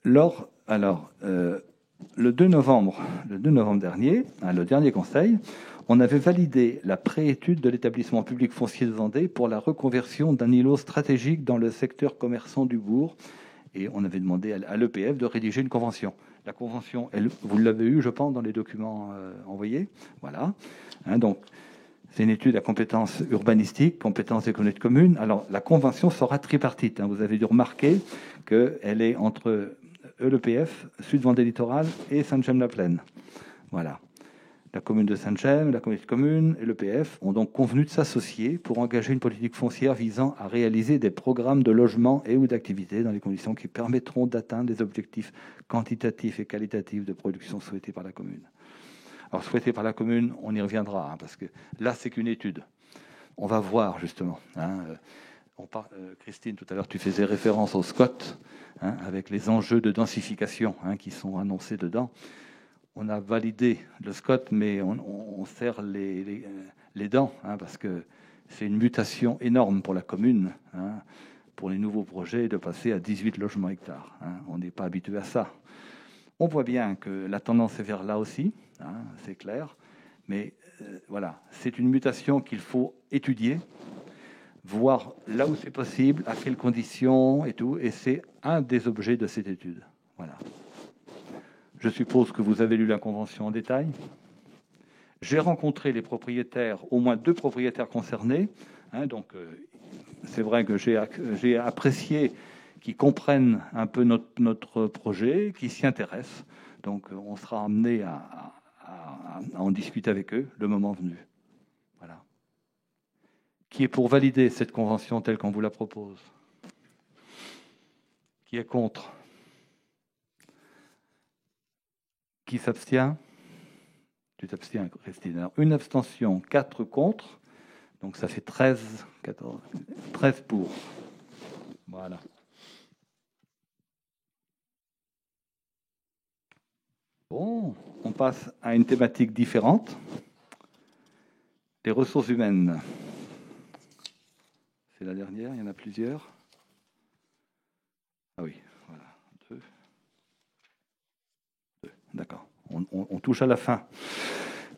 Le 2 novembre dernier, le dernier conseil, on avait validé la préétude de l'établissement public foncier de Vendée pour la reconversion d'un îlot stratégique dans le secteur commerçant du bourg. Et on avait demandé à l'EPF de rédiger une convention. La convention, vous l'avez eue, je pense, dans les documents envoyés. Voilà. Donc, c'est une étude à compétences urbanistiques, compétences économiques communes. Alors, la convention sera tripartite. Vous avez dû remarquer qu'elle est entre l'EPF, Sud-Vendée Littoral et Sainte-Gemme-la-Plaine. Voilà. La commune de Sainte-Gemme, la communauté de communes et l'EPF ont donc convenu de s'associer pour engager une politique foncière visant à réaliser des programmes de logement et ou d'activité dans les conditions qui permettront d'atteindre les objectifs quantitatifs et qualitatifs de production souhaités par la commune. Alors, souhaités par la commune, on y reviendra, parce que là, c'est qu'une étude. On va voir, justement. Christine, tout à l'heure, tu faisais référence au SCOT, avec les enjeux de densification qui sont annoncés dedans. On a validé le SCOT, mais on serre les dents, parce que c'est une mutation énorme pour la commune, pour les nouveaux projets, de passer à 18 logements hectares. On n'est pas habitué à ça. On voit bien que la tendance est vers là aussi, c'est clair, mais voilà, c'est une mutation qu'il faut étudier, voir là où c'est possible, à quelles conditions et tout, et c'est un des objets de cette étude. Voilà. Je suppose que vous avez lu la convention en détail. J'ai rencontré les propriétaires, au moins 2 propriétaires concernés. Donc, c'est vrai que j'ai apprécié qu'ils comprennent un peu notre projet, qu'ils s'y intéressent. Donc, on sera amené à en discuter avec eux le moment venu. Voilà. Qui est pour valider cette convention telle qu'on vous la propose? Qui est contre? Qui s'abstient? Tu t'abstiens, Christine. Alors, une abstention, 4 contre. Donc, ça fait 13 pour. Voilà. Bon, on passe à une thématique différente. Les ressources humaines. C'est la dernière, il y en a plusieurs. Ah oui, voilà. 2. D'accord, on touche à la fin.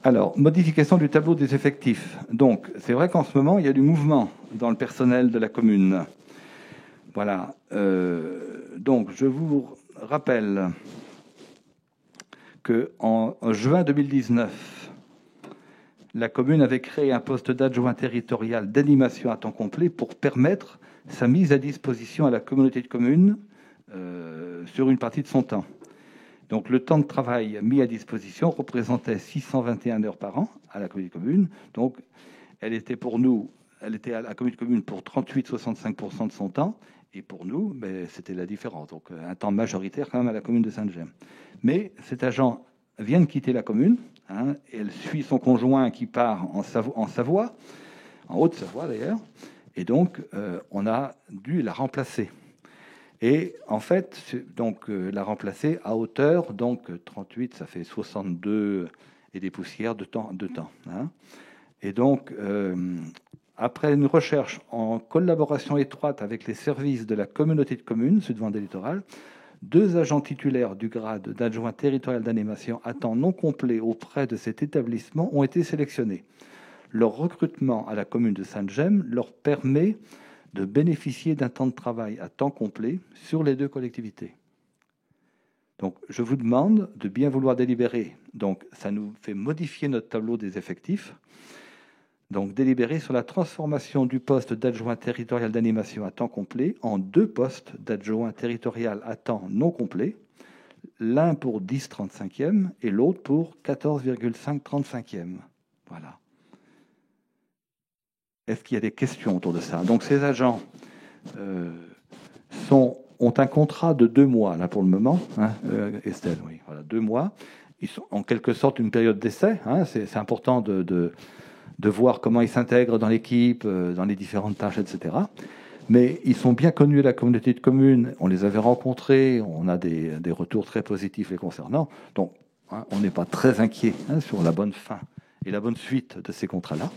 Alors, modification du tableau des effectifs. Donc, c'est vrai qu'en ce moment, il y a du mouvement dans le personnel de la commune. Voilà. Donc, je vous rappelle qu'en juin 2019, la commune avait créé un poste d'adjoint territorial d'animation à temps complet pour permettre sa mise à disposition à la communauté de communes sur une partie de son temps. Donc, le temps de travail mis à disposition représentait 621 heures par an à la communauté de communes. Donc, elle était à la communauté de communes pour 38,65% de son temps Et pour nous, c'était la différence. Donc, un temps majoritaire quand même à la commune de Sainte-Gemme. Mais cet agent vient de quitter la commune. Elle suit son conjoint qui part en Savoie, en Haute-Savoie d'ailleurs. Et donc, on a dû la remplacer. Et en fait, donc, la remplacer à hauteur, donc 38, ça fait 62 et des poussières de temps. Et donc, après une recherche en collaboration étroite avec les services de la communauté de communes Sud-Vendée Littoral, 2 agents titulaires du grade d'adjoint territorial d'animation à temps non complet auprès de cet établissement ont été sélectionnés. Leur recrutement à la commune de Sainte-Gemme leur permet de bénéficier d'un temps de travail à temps complet sur les 2 collectivités. Donc, je vous demande de bien vouloir délibérer. Donc, ça nous fait modifier notre tableau des effectifs. Donc, délibérer sur la transformation du poste d'adjoint territorial d'animation à temps complet en 2 postes d'adjoint territorial à temps non complet, l'un pour 10/35e et l'autre pour 14,5/35e. Voilà. Est-ce qu'il y a des questions autour de ça? Donc, ces agents ont un contrat de 2 mois, là, pour le moment. Estelle, oui, voilà, 2 mois. Ils sont en quelque sorte une période d'essai. C'est important de voir comment ils s'intègrent dans l'équipe, dans les différentes tâches, etc. Mais ils sont bien connus de la communauté de communes. On les avait rencontrés. On a des retours très positifs les concernant. Donc, on n'est pas très inquiet sur la bonne fin et la bonne suite de ces contrats-là,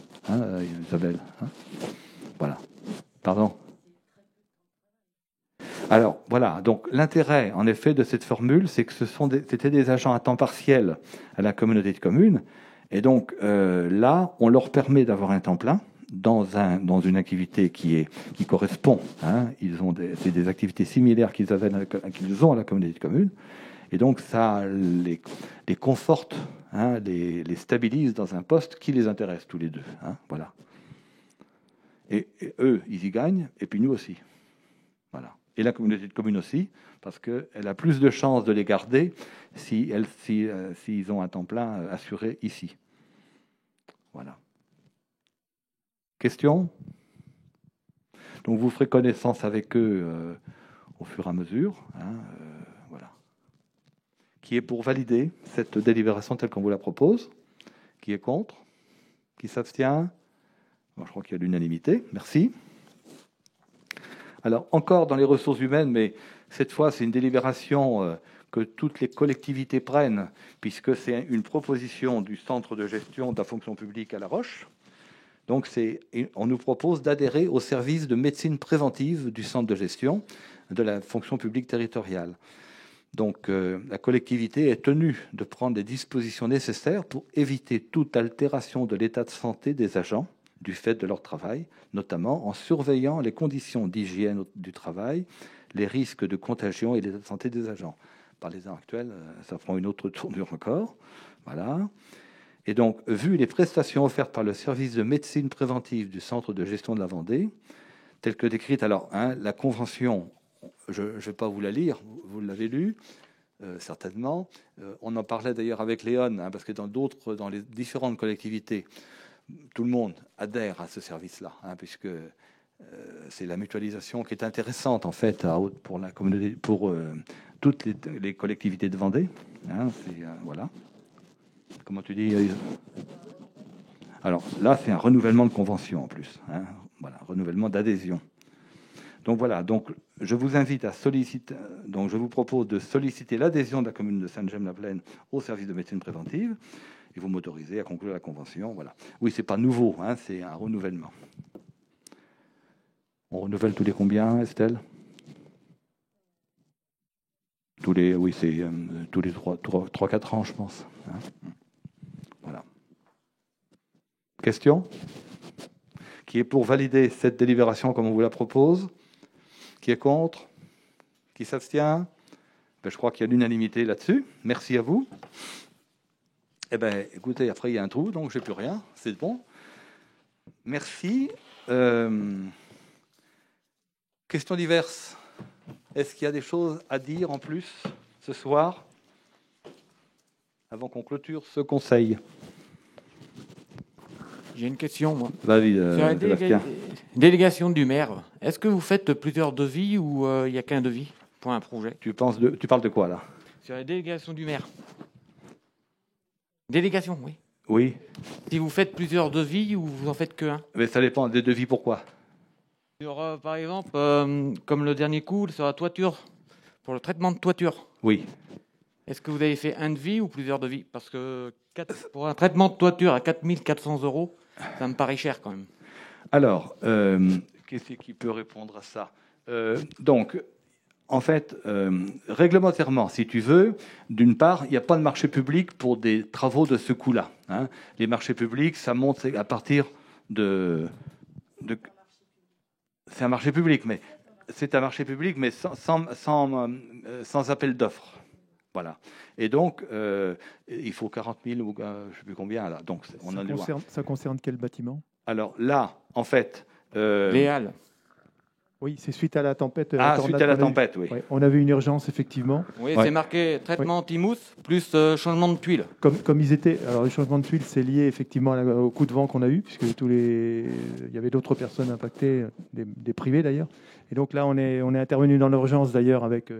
Isabelle. Voilà. Pardon. Alors, voilà. Donc, l'intérêt, en effet, de cette formule, c'est que c'était des agents à temps partiel à la communauté de communes. Et donc, là, on leur permet d'avoir un temps plein dans une activité qui correspond. C'est des activités similaires qu'ils ont à la communauté de communes. Et donc, ça les conforte, les stabilise dans un poste qui les intéresse tous les 2. Voilà. Et eux, ils y gagnent, et puis nous aussi. Voilà. Et la communauté de communes aussi, parce qu'elle a plus de chances de les garder s'ils ont un temps plein assuré ici. Voilà. Question? Donc, vous ferez connaissance avec eux au fur et à mesure. Voilà. Qui est pour valider cette délibération telle qu'on vous la propose? Qui est contre? Qui s'abstient? Bon, je crois qu'il y a l'unanimité. Merci. Alors, encore dans les ressources humaines, mais cette fois, c'est une délibération que toutes les collectivités prennent, puisque c'est une proposition du centre de gestion de la fonction publique à La Roche. Donc, on nous propose d'adhérer au service de médecine préventive du centre de gestion de la fonction publique territoriale. Donc, la collectivité est tenue de prendre les dispositions nécessaires pour éviter toute altération de l'état de santé des agents du fait de leur travail, notamment en surveillant les conditions d'hygiène du travail, les risques de contagion et l'état de santé des agents. Par les heures actuelles, ça prend une autre tournure encore. Voilà. Et donc, vu les prestations offertes par le service de médecine préventive du centre de gestion de la Vendée, telles que décrites, alors, la convention, je ne vais pas vous la lire, vous l'avez lue, certainement. On en parlait d'ailleurs avec Léon, parce que dans les différentes collectivités, tout le monde adhère à ce service-là, puisque c'est la mutualisation qui est intéressante, en fait, pour la communauté, pour toutes les collectivités de Vendée. Voilà. Comment tu dis? Alors là, c'est un renouvellement de convention en plus. Voilà, renouvellement d'adhésion. Donc voilà. Donc je vous invite à solliciter. Donc je vous propose de solliciter l'adhésion de la commune de Sainte-Gemme-la-Plaine au service de médecine préventive, et vous m'autorisez à conclure la convention. Voilà. Oui, c'est pas nouveau. C'est un renouvellement. On renouvelle tous les combien, Estelle? Tous les 3-4 ans, je pense. Voilà. Question? Qui est pour valider cette délibération comme on vous la propose? Qui est contre? Qui s'abstient? Je crois qu'il y a l'unanimité là-dessus. Merci à vous. Écoutez, après il y a un trou, donc je n'ai plus rien. C'est bon. Merci. Questions diverses. Est-ce qu'il y a des choses à dire en plus ce soir, avant qu'on clôture ce conseil? J'ai une question, moi. Vas-y, Sébastien. Délégation du maire. Est-ce que vous faites plusieurs devis ou il n'y a qu'un devis pour un projet? Tu parles de quoi, là? Sur la délégation du maire. Délégation, oui. Oui. Si vous faites plusieurs devis ou vous en faites qu'un? Mais ça dépend des devis, pourquoi? Sur, par exemple, comme le dernier coup, sur la toiture, pour le traitement de toiture. Oui. Est-ce que vous avez fait un devis ou plusieurs devis? Parce que pour un traitement de toiture à 4 400 €, ça me paraît cher quand même. Alors, qu'est-ce qui peut répondre à ça? Donc, en fait, réglementairement, si tu veux, d'une part, il n'y a pas de marché public pour des travaux de ce coût-là. Hein. Les marchés publics, ça monte à partir de c'est un marché public, mais c'est un marché public, mais sans appel d'offres. Voilà. Et donc, il faut 40 000 ou je ne sais plus combien là. Donc, Ça concerne quel bâtiment? Alors là, en fait, les Halles. Oui, c'est suite à la tempête. Suite à la tempête, oui. Ouais, on avait une urgence, effectivement. Oui, c'est marqué traitement anti-mousse plus changement de tuiles. Comme ils étaient. Alors, le changement de tuiles, c'est lié effectivement au coup de vent qu'on a eu, puisque il y avait d'autres personnes impactées, des privés d'ailleurs. Et donc là, on est intervenu dans l'urgence d'ailleurs avec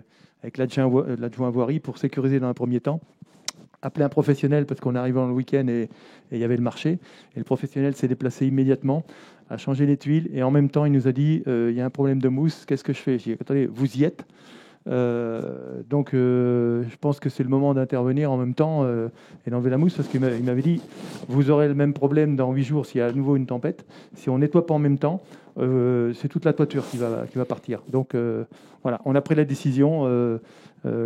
l'adjoint voirie pour sécuriser dans un premier temps. Appeler un professionnel parce qu'on arrivait dans le week-end et il y avait le marché. Et le professionnel s'est déplacé immédiatement, a changé les tuiles et en même temps, il nous a dit il y a un problème de mousse, qu'est-ce que je fais? J'ai dit attendez, vous y êtes. Donc, je pense que c'est le moment d'intervenir en même temps et d'enlever la mousse parce qu'il m'avait dit vous aurez le même problème dans 8 jours s'il y a à nouveau une tempête. Si on nettoie pas en même temps, c'est toute la toiture qui va partir. Donc, voilà, on a pris la décision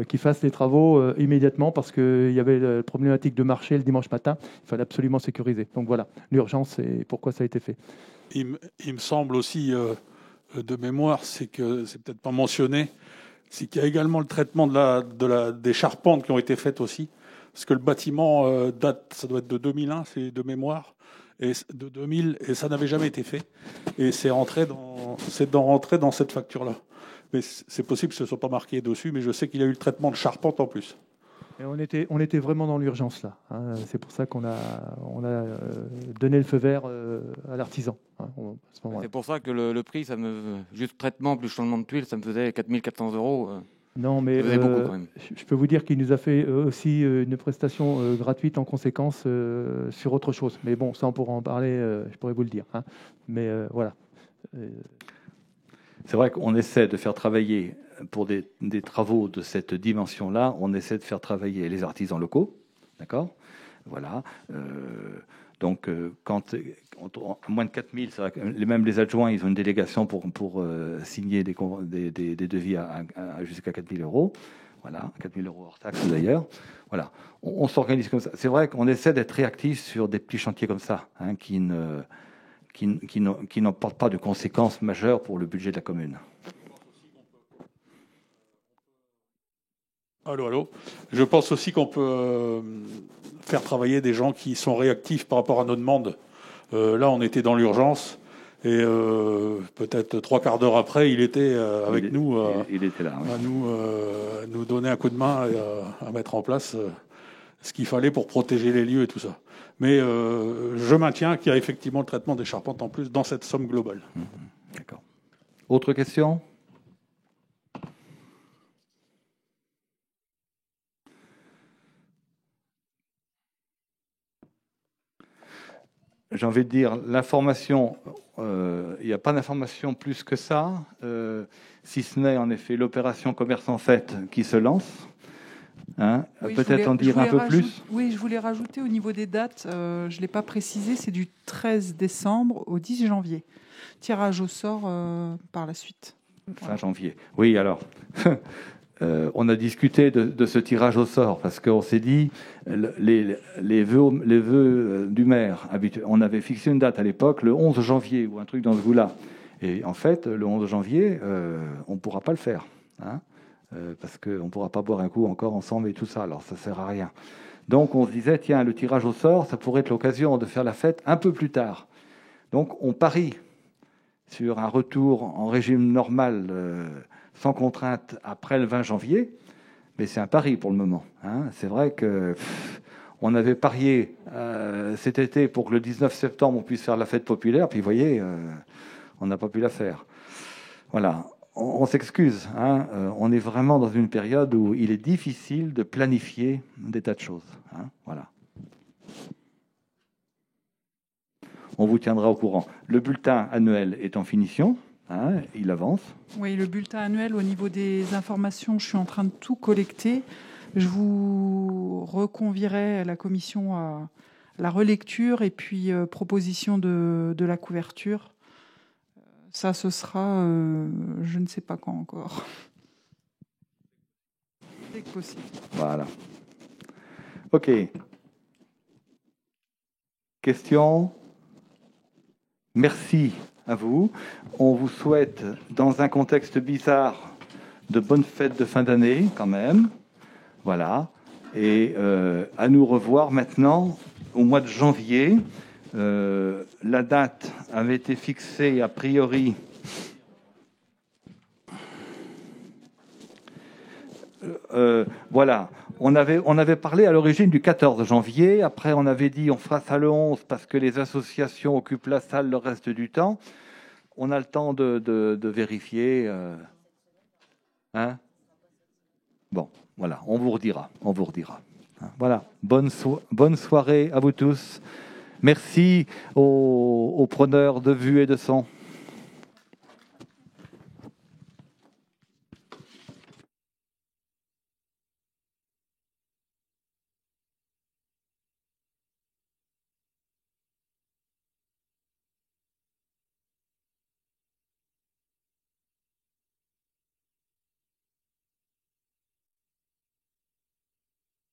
qu'ils fassent les travaux immédiatement parce qu'il y avait la problématique de marché le dimanche matin. Il fallait absolument sécuriser. Donc, voilà, l'urgence et pourquoi ça a été fait. Il me semble aussi, de mémoire, c'est que c'est peut-être pas mentionné, c'est qu'il y a également le traitement des charpentes qui ont été faites aussi, parce que le bâtiment date, ça doit être de 2001, c'est de mémoire, et de 2000, et ça n'avait jamais été fait, et c'est rentré dans cette facture-là. Mais c'est possible que ce ne soit pas marqué dessus, mais je sais qu'il y a eu le traitement de charpente en plus. Et on était vraiment dans l'urgence là. Hein. C'est pour ça qu'on a donné le feu vert à l'artisan. Hein, c'est pour ça que le prix, juste traitement plus changement de tuiles, ça me faisait 4 400 €. Non, mais beaucoup, quand même. Je peux vous dire qu'il nous a fait aussi une prestation gratuite en conséquence sur autre chose. Mais bon, ça on pourra en parler, je pourrais vous le dire. Hein. Mais voilà. C'est vrai qu'on essaie de faire travailler, pour des travaux de cette dimension-là, on essaie de faire travailler les artisans locaux, d'accord? Voilà. Donc, quand moins de 4 000, c'est vrai que même les adjoints, ils ont une délégation pour signer des devis jusqu'à 4 000 €. Voilà, 4 000 € hors taxe d'ailleurs. Voilà, on s'organise comme ça. C'est vrai qu'on essaie d'être réactif sur des petits chantiers comme ça, hein, qui n'emportent pas de conséquences majeures pour le budget de la commune. Allô. Je pense aussi qu'on peut faire travailler des gens qui sont réactifs par rapport à nos demandes. Là, on était dans l'urgence et peut-être 3/4 d'heure après, il était avec nous. Il était là. À nous donner un coup de main et à mettre en place ce qu'il fallait pour protéger les lieux et tout ça. Mais je maintiens qu'il y a effectivement le traitement des charpentes en plus dans cette somme globale. D'accord. Autre question ? J'ai envie de dire, l'information, il n'y a pas d'information plus que ça, si ce n'est en effet l'opération Commerce en Fête qui se lance. Hein, oui, peut-être en dire un peu plus. Oui, je voulais rajouter au niveau des dates, je ne l'ai pas précisé, c'est du 13 décembre au 10 janvier. Tirage au sort par la suite. Fin janvier. Oui, alors, on a discuté de ce tirage au sort parce qu'on s'est dit, les vœux du maire, on avait fixé une date à l'époque, le 11 janvier ou un truc dans ce goût-là. Et en fait, le 11 janvier, on ne pourra pas le faire. Hein, parce qu'on ne pourra pas boire un coup encore ensemble et tout ça, alors ça ne sert à rien. Donc on se disait, tiens, le tirage au sort, ça pourrait être l'occasion de faire la fête un peu plus tard. Donc on parie sur un retour en régime normal, sans contrainte, après le 20 janvier, mais c'est un pari pour le moment. Hein. C'est vrai que on avait parié cet été pour que le 19 septembre, on puisse faire la fête populaire, puis vous voyez, on n'a pas pu la faire. Voilà, on s'excuse. Hein. On est vraiment dans une période où il est difficile de planifier des tas de choses. Hein. Voilà. On vous tiendra au courant. Le bulletin annuel est en finition. Hein, il avance. Oui, le bulletin annuel, au niveau des informations, je suis en train de tout collecter. Je vous reconvierai à la commission à la relecture et puis proposition de la couverture. Ça, ce sera, je ne sais pas quand encore. Dès que possible. Voilà. OK. Question? Merci à vous. On vous souhaite, dans un contexte bizarre, de bonnes fêtes de fin d'année, quand même. Voilà. Et à nous revoir maintenant au mois de janvier. La date avait été fixée a priori voilà, on avait parlé à l'origine du 14 janvier, après on avait dit on fera ça le 11 parce que les associations occupent la salle le reste du temps. On a le temps de vérifier. Hein? Bon, voilà, on vous redira. Voilà, bonne soirée à vous tous. Merci aux preneurs de vue et de son.